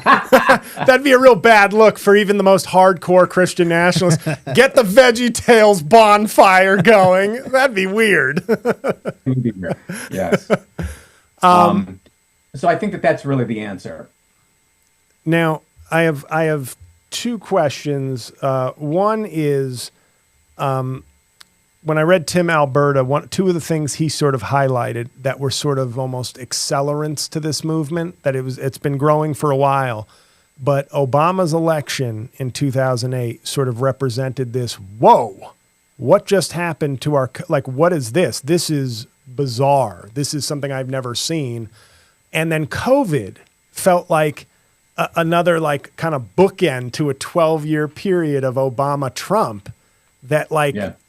That'd be a real bad look for even the most hardcore Christian nationalists. Get the Veggie Tales bonfire going. That'd be weird. It would be weird. Yes. So I think that that's really the answer. Now, I have two questions. One is, when I read Tim Alberta, two of the things he sort of highlighted that were sort of almost accelerants to this movement, that it's been growing for a while, but Obama's election in 2008 sort of represented this, whoa, what just happened to our, like, what is this? This is bizarre. This is something I've never seen. And then COVID felt like another like kind of bookend to a 12-year period of Obama-Trump that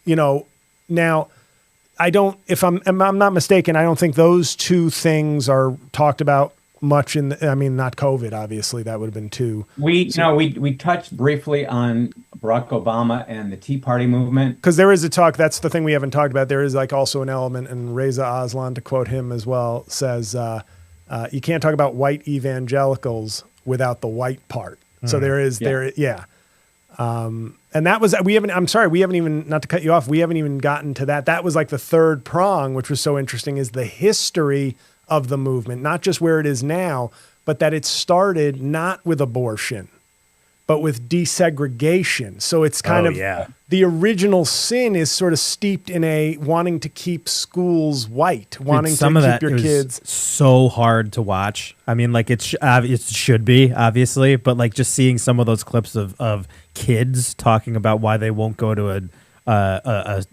you know, now I don't, if I'm not mistaken, I don't think those two things are talked about much I mean, not COVID, obviously, that would have been two. We touched briefly on Barack Obama and the Tea Party movement. Because there is a talk, that's the thing we haven't talked about. There is like also an element, and Reza Aslan, to quote him as well, says, you can't talk about white evangelicals without the white part. So there is, and that was, we haven't even, not to cut you off, we haven't even gotten to that. That was like the third prong, which was so interesting, is the history of the movement, not just where it is now, but that it started not with abortion, but with desegregation. So it's kind the original sin is sort of steeped in a wanting to keep schools white, wanting to keep your kids. So hard to watch. I mean, like it should be, obviously, but like just seeing some of those clips of kids talking about why they won't go to a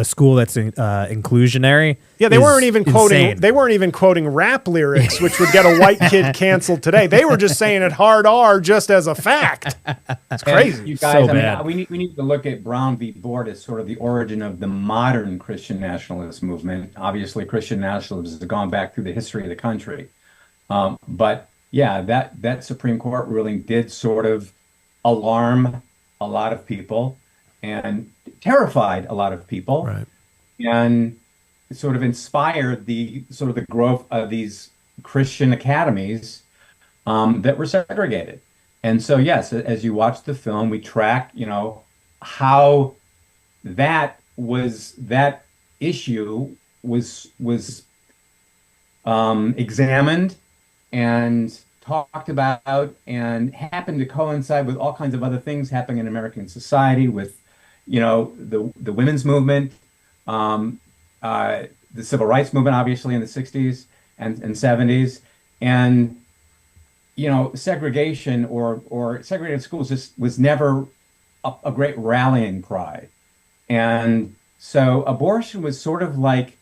school that's inclusionary. Yeah, they weren't even quoting. They weren't even quoting rap lyrics, which would get a white kid canceled today. They were just saying it hard R just as a fact. It's crazy. And you guys, so bad. We need to look at Brown v. Board as sort of the origin of the modern Christian nationalist movement. Obviously, Christian nationalism has gone back through the history of the country, but yeah, that Supreme Court ruling did sort of alarm a lot of people and terrified a lot of people, right, and sort of inspired the growth of these Christian academies that were segregated. And so, yes, as you watch the film, we track, you know, how that issue was examined and talked about, and happened to coincide with all kinds of other things happening in American society, with, you know, the women's movement, the civil rights movement, obviously in the 60s and 70s, and, you know, segregation or segregated schools just was never a great rallying cry. And so abortion was sort of like,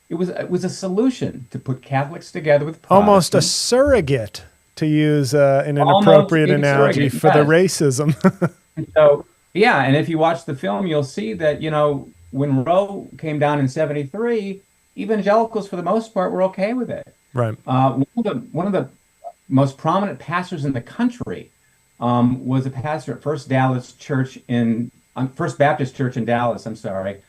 it was a solution to put Catholics together with Protestants. Almost a surrogate, to use an inappropriate analogy, for the racism. So, yeah, and if you watch the film, you'll see that, you know, when Roe came down in 73, evangelicals, for the most part, were okay with it. Right. One of the most prominent pastors in the country was a pastor at First Dallas Church in First Baptist Church in Dallas, I'm sorry,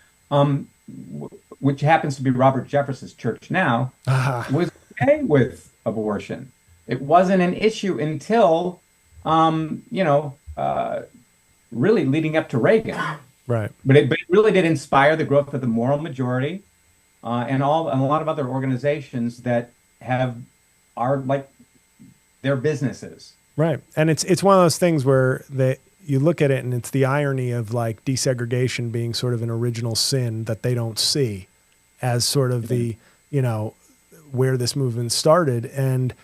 which happens to be Robert Jefferson's church now, was okay with abortion. It wasn't an issue until, really leading up to Reagan. Right. But it really did inspire the growth of the moral majority, and a lot of other organizations that are like their businesses. Right. And it's one of those things where you look at it and it's the irony of like desegregation being sort of an original sin that they don't see as sort of the, where this movement started. And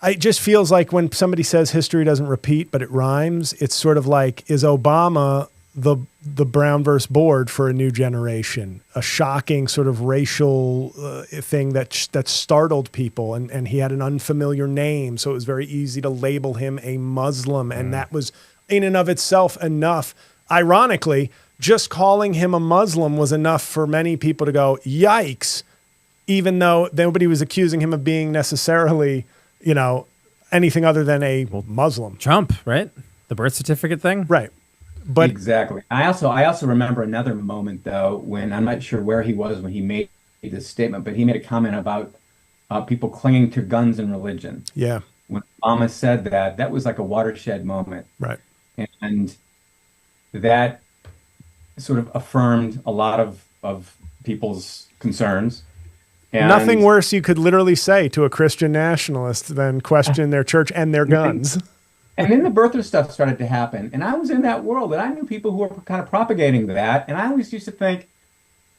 it just feels like when somebody says history doesn't repeat, but it rhymes, it's sort of like, is Obama the Brown versus Board for a new generation, a shocking sort of racial thing that startled people, and he had an unfamiliar name, so it was very easy to label him a Muslim, and that was in and of itself enough. Ironically, just calling him a Muslim was enough for many people to go, yikes, even though nobody was accusing him of being necessarily, anything other than a Muslim. Trump, right? The birth certificate thing? Right. But exactly. I also remember another moment though, when I'm not sure where he was when he made this statement, but he made a comment about people clinging to guns and religion. Yeah. When Obama said that was like a watershed moment. Right. And that sort of affirmed a lot of people's concerns. And nothing worse you could literally say to a Christian nationalist than question their church and their guns. And then the birther stuff started to happen. And I was in that world, and I knew people who were kind of propagating that. And I always used to think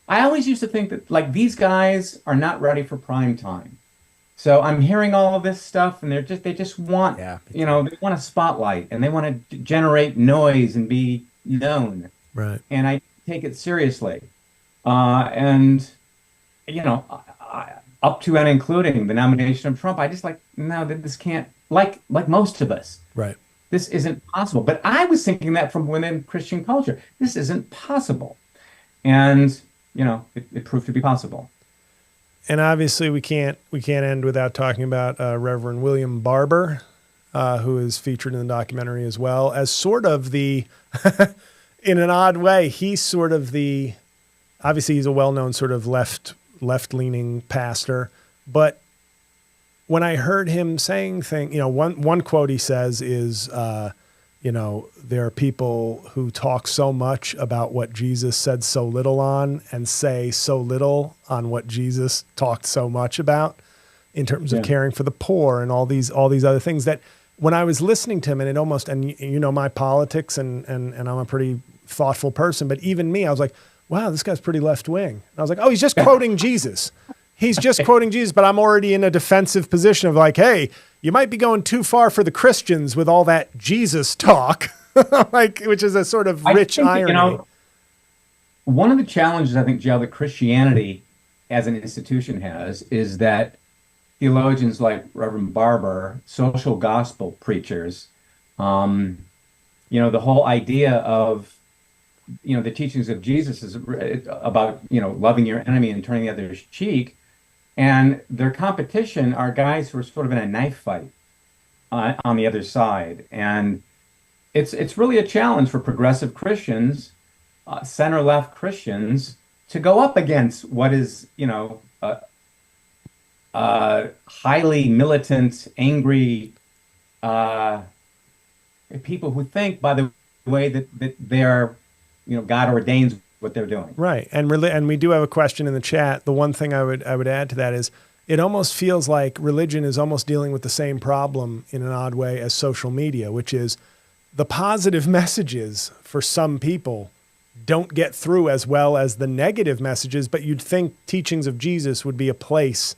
that like these guys are not ready for prime time. So I'm hearing all of this stuff, and they just want, they want a spotlight, and they want to generate noise and be known. Right. And I take it seriously. And up to and including the nomination of Trump, I just no, this can't, like most of us. Right. This isn't possible. But I was thinking that from within Christian culture. This isn't possible. And, it proved to be possible. And obviously we can't end without talking about Reverend William Barber, who is featured in the documentary as well, as sort of the, in an odd way, he's sort of obviously he's a well-known sort of left-leaning pastor, but when I heard him saying things, one quote he says is, there are people who talk so much about what Jesus said so little on and say so little on what Jesus talked so much about in terms of caring for the poor and all these other things that when I was listening to him and it almost, and my politics and I'm a pretty thoughtful person, but even me, I was like, wow, this guy's pretty left wing. And I was like, oh, he's just quoting Jesus. He's just quoting Jesus, but I'm already in a defensive position of like, hey, you might be going too far for the Christians with all that Jesus talk, which is a sort of rich irony. One of the challenges I think, J-L, that Christianity as an institution has is that theologians like Reverend Barber, social gospel preachers, the whole idea of the teachings of Jesus is about, loving your enemy and turning the other's cheek. And their competition are guys who are sort of in a knife fight on the other side. And it's really a challenge for progressive Christians, center-left Christians, to go up against what is, highly militant, angry people who think by the way that they're, God ordains what they're doing. Right. And we do have a question in the chat. The one thing I would add to that is it almost feels like religion is almost dealing with the same problem in an odd way as social media, which is the positive messages for some people don't get through as well as the negative messages, but you'd think teachings of Jesus would be a place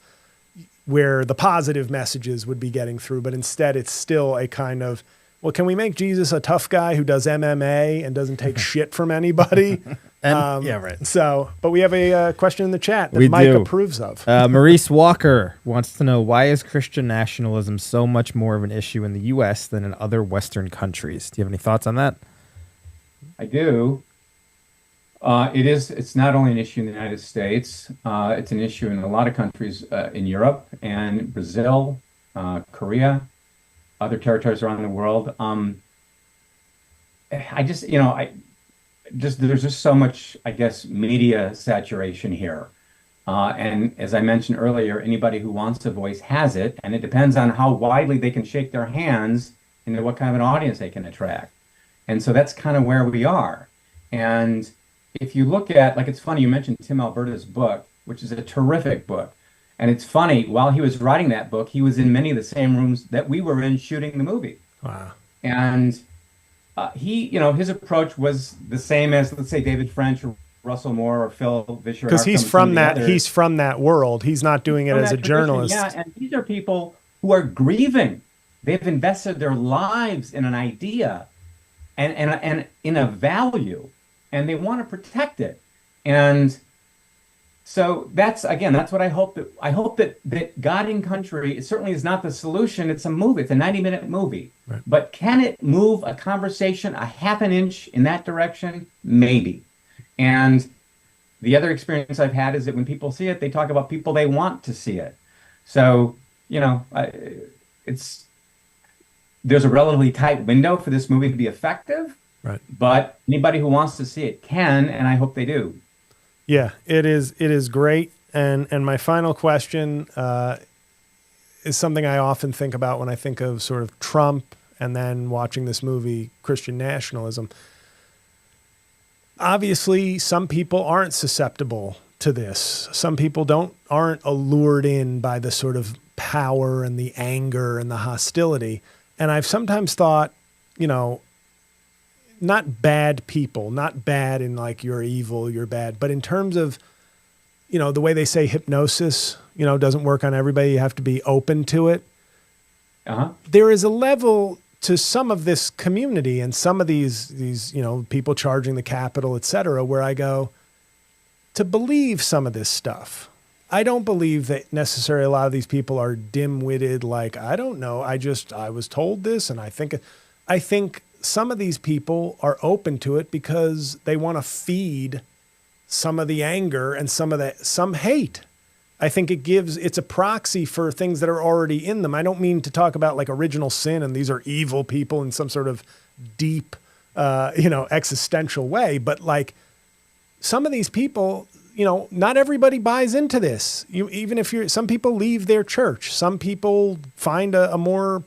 where the positive messages would be getting through, but instead it's still a kind of, well, can we make Jesus a tough guy who does MMA and doesn't take shit from anybody? Right. So, but we have a question in the chat that Mike approves of. Maurice Walker wants to know, why is Christian nationalism so much more of an issue in the U.S. than in other Western countries? Do you have any thoughts on that? I do. It's not only an issue in the United States. It's an issue in a lot of countries in Europe and Brazil, Korea, other territories around the world. there's just so much, I guess, media saturation here. And as I mentioned earlier, anybody who wants a voice has it, and it depends on how widely they can shake their hands into what kind of an audience they can attract. And so that's kind of where we are. And if you look at, like, it's funny, you mentioned Tim Alberta's book, which is a terrific book. And it's funny, while he was writing that book, he was in many of the same rooms that we were in shooting the movie. Wow. And his approach was the same as, let's say, David French or Russell Moore or Phil Vischer. Because he's from that world. He's not doing it as a journalist. Yeah, and these are people who are grieving. They've invested their lives in an idea and in a value, and they want to protect it. And so that's what I hope that God and Country, it certainly is not the solution. It's a movie. It's a 90-minute movie. Right. But can it move a conversation a half an inch in that direction? Maybe. And the other experience I've had is that when people see it, they talk about people they want to see it. So, there's a relatively tight window for this movie to be effective. Right. But anybody who wants to see it can, and I hope they do. Yeah, it is great. And my final question is something I often think about when I think of sort of Trump and then watching this movie, Christian Nationalism. Obviously, some people aren't susceptible to this. Some people aren't allured in by the sort of power and the anger and the hostility. And I've sometimes thought, not bad people, not bad in like you're evil, you're bad, but in terms of, the way they say hypnosis, doesn't work on everybody. You have to be open to it. Uh-huh. There is a level to some of this community and some of these people charging the Capitol, et cetera, where I go, to believe some of this stuff. I don't believe that necessarily a lot of these people are dim-witted, like, I don't know, I was told this, and I think some of these people are open to it because they want to feed some of the anger and some hate. I think it's a proxy for things that are already in them. I don't mean to talk about like original sin and these are evil people in some sort of deep, existential way, but like some of these people, not everybody buys into this. Some people leave their church. Some people find a more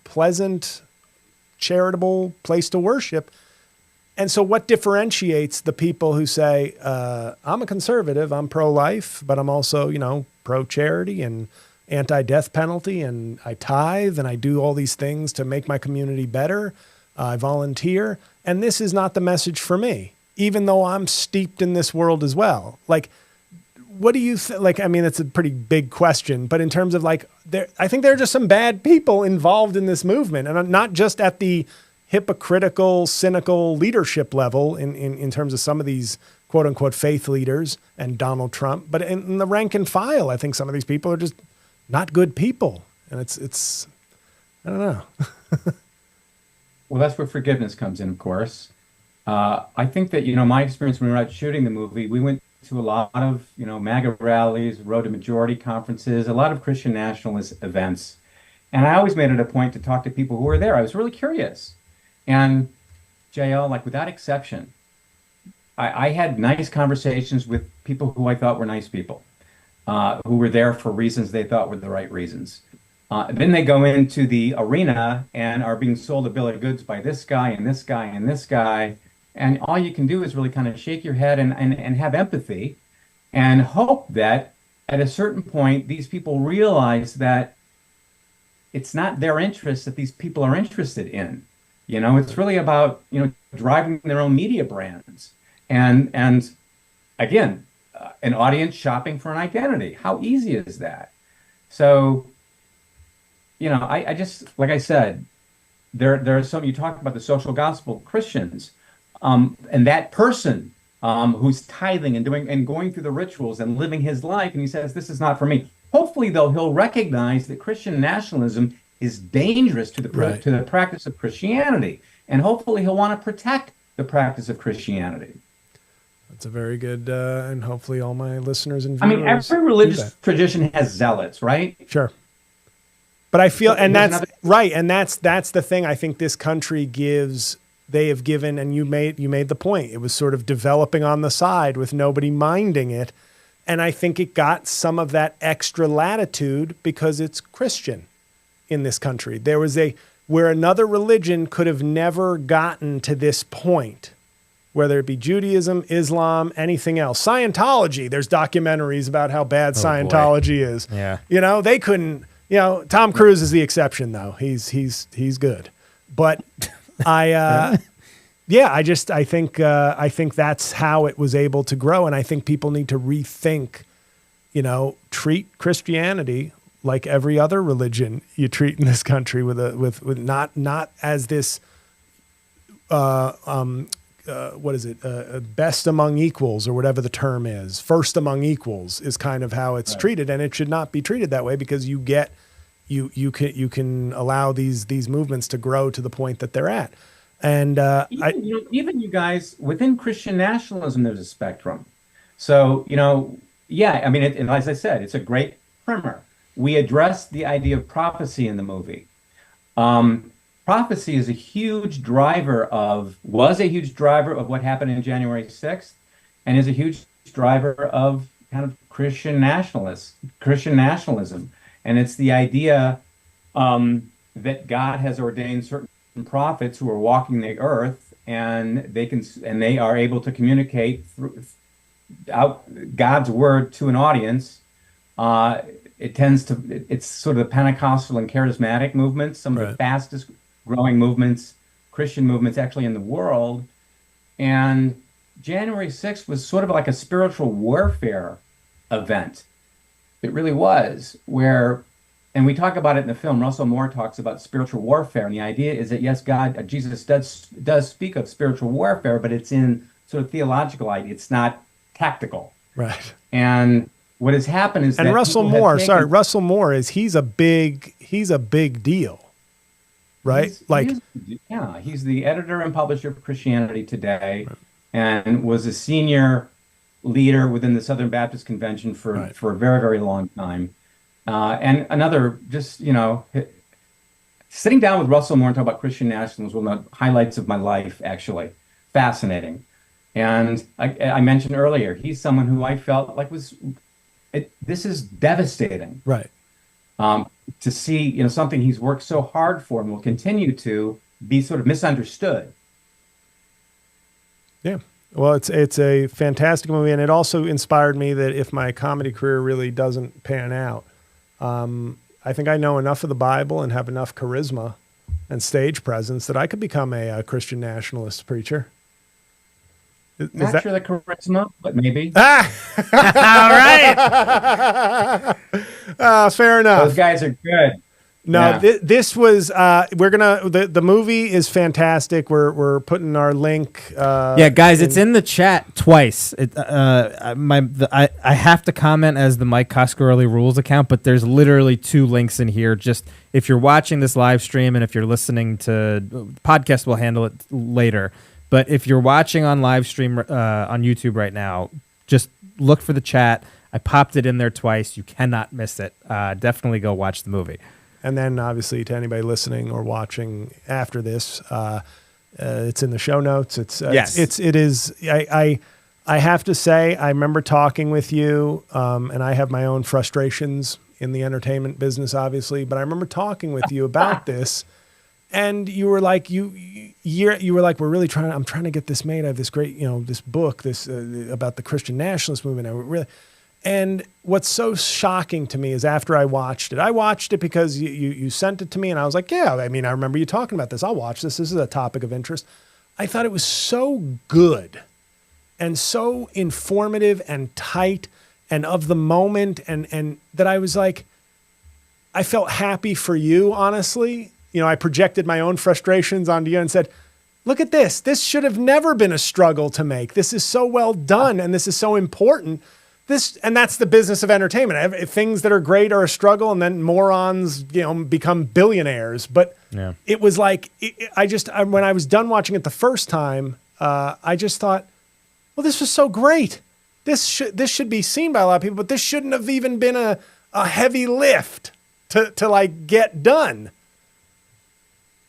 pleasant, charitable place to worship. And so what differentiates the people who say, I'm a conservative, I'm pro-life, but I'm also, pro-charity and anti-death penalty, and I tithe and I do all these things to make my community better. I volunteer. And this is not the message for me, even though I'm steeped in this world as well. Like, what do you think? It's a pretty big question, but in terms of I think there are just some bad people involved in this movement, and not just at the hypocritical, cynical leadership level in terms of some of these quote unquote faith leaders and Donald Trump, but in the rank and file, I think some of these people are just not good people. And it's I don't know. Well, that's where forgiveness comes in, of course. I think that, my experience when we were out shooting the movie, we went to a lot of, MAGA rallies, Road to Majority conferences, a lot of Christian nationalist events. And I always made it a point to talk to people who were there. I was really curious. And J.L., without exception, I had nice conversations with people who I thought were nice people, who were there for reasons they thought were the right reasons. Then they go into the arena and are being sold a bill of goods by this guy and this guy and this guy. And all you can do is really kind of shake your head and have empathy and hope that at a certain point, these people realize that it's not their interests that these people are interested in. It's really about, driving their own media brands and again, an audience shopping for an identity. How easy is that? So, I just, like I said, there are some, you talk about the social gospel Christians, and that person who's tithing and going through the rituals and living his life, and he says, this is not for me. Hopefully, though, he'll recognize that Christian nationalism is dangerous to the to the practice of Christianity, and hopefully he'll want to protect the practice of Christianity. That's a very good, and hopefully all my listeners and viewers. Every religious tradition has zealots, right? Sure. But I feel, and that's right, and that's the thing. I think this country gives they have given, and you made the point, it was sort of developing on the side with nobody minding it. And I think it got some of that extra latitude because it's Christian in this country. There was where another religion could have never gotten to this point, whether it be Judaism, Islam, anything else. Scientology, there's documentaries about how bad Scientology is. Yeah. You know, they couldn't, Tom Cruise is the exception though. He's good. But I think that's how it was able to grow. And I think people need to rethink, treat Christianity like every other religion you treat in this country with not as this, what is it? Best among equals or whatever the term is. First among equals is kind of how it's treated. And it should not be treated that way because you can allow these movements to grow to the point that they're at. And even you guys within Christian nationalism, there's a spectrum. So, and as I said, it's a great primer. We addressed the idea of prophecy in the movie. Prophecy was a huge driver of what happened in January 6th, and is a huge driver of kind of Christian nationalism. And it's the idea that God has ordained certain prophets who are walking the earth, and they are able to communicate out God's word to an audience. It's sort of the Pentecostal and charismatic movements, some of the fastest growing movements, Christian movements actually in the world. And January 6th was sort of like a spiritual warfare event. It really was, and we talk about it in the film. Russell Moore talks about spiritual warfare. And the idea is that, yes, Jesus does speak of spiritual warfare, but it's in sort of theological idea. It's not tactical. Right. And what has happened is and Russell Moore is he's a big deal, right? He's the editor and publisher of Christianity Today, and was a senior leader within the Southern Baptist Convention for a very, very long time. And another, sitting down with Russell Moore and talking about Christian nationalism was one of the highlights of my life, actually. Fascinating. And I mentioned earlier, he's someone who I felt like this is devastating. Right. To see, something he's worked so hard for and will continue to be sort of misunderstood. Yeah. Well, it's a fantastic movie, and it also inspired me that if my comedy career really doesn't pan out, I think I know enough of the Bible and have enough charisma and stage presence that I could become a Christian nationalist preacher. Not sure the charisma, but maybe. All right. Fair enough. Those guys are good. No, this was, the movie is fantastic. We're putting our link. Guys, it's in the chat twice. I have to comment as the Mike Coscarelli Rules account, but there's literally two links in here. Just if you're watching this live stream and if you're listening to podcast, we'll handle it later. But if you're watching on live stream on YouTube right now, just look for the chat. I popped it in there twice. You cannot miss it. Definitely go watch the movie. And then, obviously, to anybody listening or watching after this, it's in the show notes. It is. I have to say, I remember talking with you, and I have my own frustrations in the entertainment business, obviously. But I remember talking with you about this, and you were like, you were like, I'm trying to get this made. I have this great, this book, about the Christian nationalist movement. And what's so shocking to me is after I watched it because you sent it to me and I was like, I remember you talking about this. I'll watch this. This is a topic of interest. I thought it was so good and so informative and tight and of the moment and that I was like, I felt happy for you, honestly. I projected my own frustrations onto you and said, look at this. This should have never been a struggle to make. This is so well done and this is so important. And that's the business of entertainment. Things that are great are a struggle, and then morons, become billionaires. But it was like, when I was done watching it the first time, I just thought, well, this was so great. This should be seen by a lot of people, but this shouldn't have even been a heavy lift to like get done.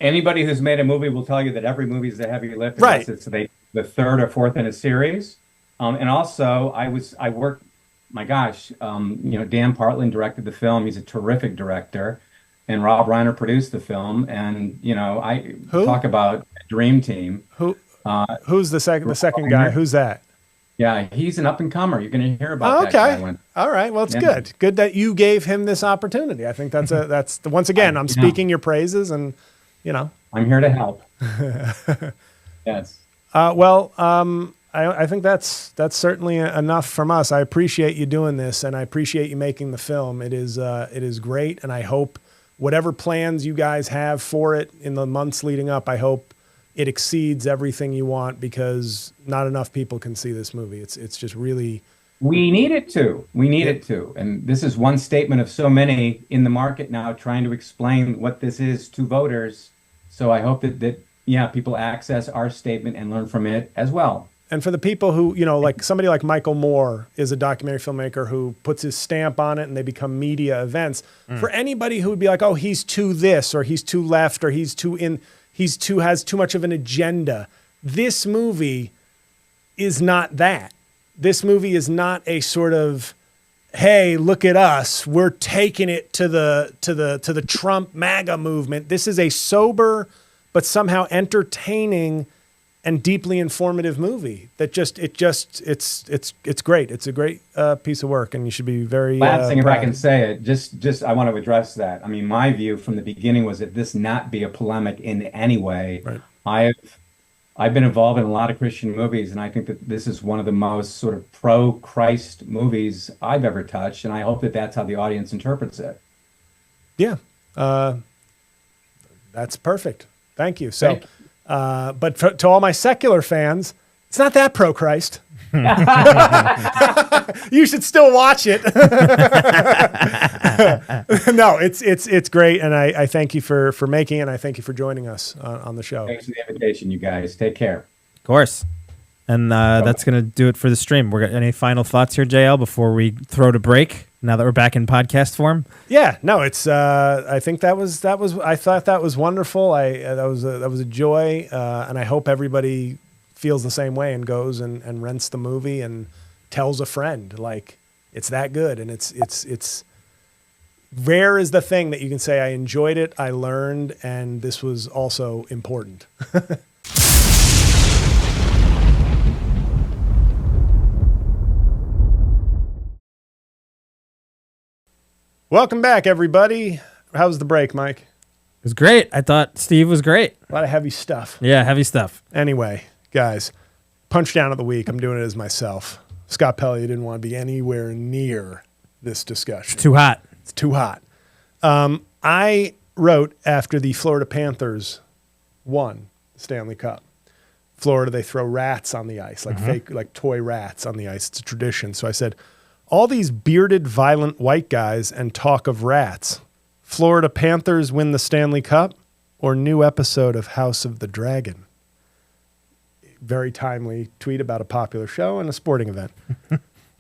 Anybody who's made a movie will tell you that every movie is a heavy lift, Right. unless it's the third or fourth in a series. And also, I worked. My gosh, Dan Partland directed the film. He's a terrific director, and Rob Reiner produced the film. And I Who? talk about a dream team. Who's the second guy? Who's that? Yeah, he's an up and comer. You're going to hear about that guy when. All right. Well, it's Yeah. good. Good that you gave him this opportunity. I think that's once again, I'm speaking your praises, and I'm here to help. Yes. I think that's certainly enough from us. I appreciate you doing this, and I appreciate you making the film. It is great, and I hope whatever plans you guys have for it in the months leading up, I hope it exceeds everything you want, because not enough people can see this movie. It's just really. We need it to. We need it to. And this is one statement of so many in the market now trying to explain what this is to voters. So I hope that people access our statement and learn from it as well. And for the people who, like somebody like Michael Moore is a documentary filmmaker who puts his stamp on it and they become media events. For anybody who would be like, oh, he's too this, or he's too left, or has too much of an agenda. This movie is not that. This movie is not a sort of, hey, look at us, we're taking it to the Trump MAGA movement. This is a sober but somehow entertaining and deeply informative movie that it's great. It's a great piece of work, and you should be very last thing, if proud. I can say it, just I want to address that. I mean, my view from the beginning was that this not be a polemic in any way. Right. I've been involved in a lot of Christian movies, and I think that this is one of the most sort of pro-Christ movies I've ever touched, and I hope that that's how the audience interprets it. Yeah, that's perfect. Thank you. So. But to all my secular fans, it's not that pro-Christ. You should still watch it. No, it's great, and I thank you for making it, and I thank you for joining us on the show. Thanks for the invitation, you guys. Take care. Of course. And that's going to do it for the stream. Any final thoughts here, JL, before we throw to break? Now that we're back in podcast form. Yeah, no, it's. I think that was. I thought that was wonderful. That was a joy, and I hope everybody feels the same way and goes and rents the movie and tells a friend. Like, it's that good, and it's rare is the thing that you can say I enjoyed it, I learned, and this was also important. Welcome back, everybody. How's the break, Mike? It was great. I thought Steve was great. A lot of heavy stuff. Yeah, heavy stuff. Anyway, guys, punch down of the week. I'm doing it as myself. Scott Pelley didn't want to be anywhere near this discussion. Too hot. It's too hot. I wrote after the Florida Panthers won the Stanley Cup. Florida, they throw rats on the ice, like fake, like toy rats on the ice. It's a tradition. So I said, all these bearded, violent white guys and talk of rats. Florida Panthers win the Stanley Cup, or new episode of House of the Dragon. Very timely tweet about a popular show and a sporting event.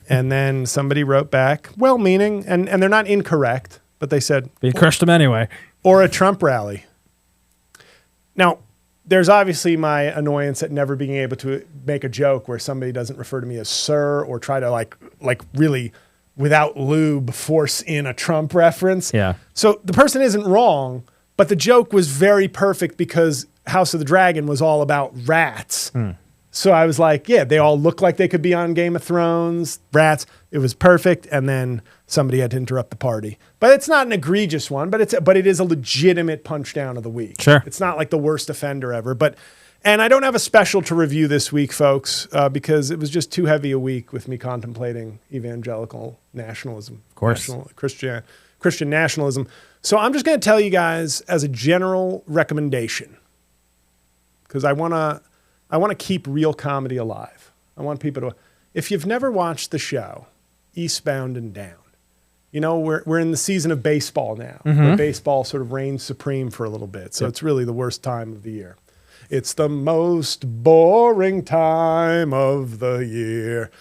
And then somebody wrote back, well-meaning, and they're not incorrect, but they said, But you crushed them anyway. or a Trump rally. Now, there's obviously my annoyance at never being able to make a joke where somebody doesn't refer to me as sir, or try to like really without lube force in a Trump reference. Yeah. So the person isn't wrong, but the joke was very perfect because House of the Dragon was all about rats. So I was like, yeah, they all look like they could be on Game of Thrones, rats. It was perfect. And then somebody had to interrupt the party. But it's not an egregious one, but it is a legitimate punch down of the week. Sure. It's not like the worst offender ever. And I don't have a special to review this week, folks, because it was just too heavy a week with me contemplating evangelical nationalism. Of course. Christian nationalism. So I'm just going to tell you guys as a general recommendation, because I want to keep real comedy alive. I want people to, if you've never watched the show, Eastbound and Down, we're in the season of baseball now, where baseball sort of reigns supreme for a little bit. So it's really the worst time of the year. It's the most boring time of the year.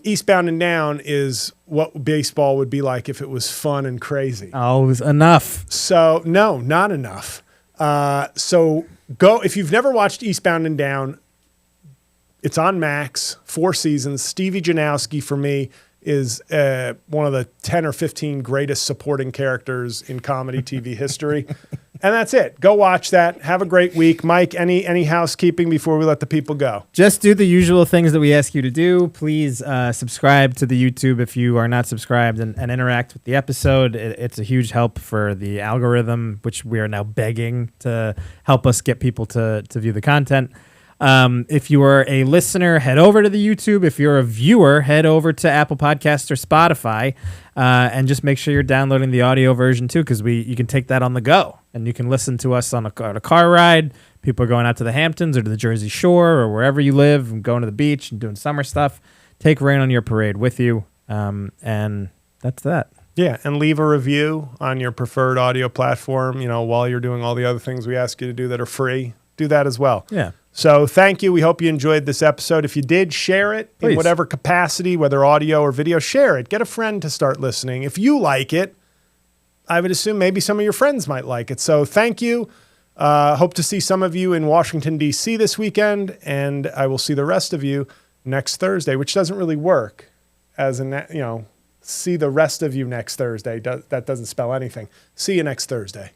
Eastbound and Down is what baseball would be like if it was fun and crazy. Oh, it was enough. So no, not enough. So go, if you've never watched Eastbound and Down, it's on Max, 4 seasons. Stevie Janowski, for me, is one of the 10 or 15 greatest supporting characters in comedy TV history. And that's it. Go watch that. Have a great week. Mike, any housekeeping before we let the people go? Just do the usual things that we ask you to do. Please subscribe to the YouTube if you are not subscribed and interact with the episode. It's a huge help for the algorithm, which we are now begging to help us get people to view the content. If you are a listener, head over to the YouTube. If you're a viewer, head over to Apple Podcasts or Spotify, and just make sure you're downloading the audio version too, because you can take that on the go and you can listen to us on a car ride. People are going out to the Hamptons or to the Jersey Shore or wherever you live and going to the beach and doing summer stuff. Take Rain on Your Parade with you, and that's that. Yeah, and leave a review on your preferred audio platform. While you're doing all the other things we ask you to do that are free, do that as well. Yeah. So thank you. We hope you enjoyed this episode. If you did, share it in whatever capacity, whether audio or video. Share it. Get a friend to start listening. If you like it, I would assume maybe some of your friends might like it. So thank you. Hope to see some of you in Washington, D.C. this weekend, and I will see the rest of you next Thursday, which doesn't really work as see the rest of you next Thursday. That doesn't spell anything. See you next Thursday.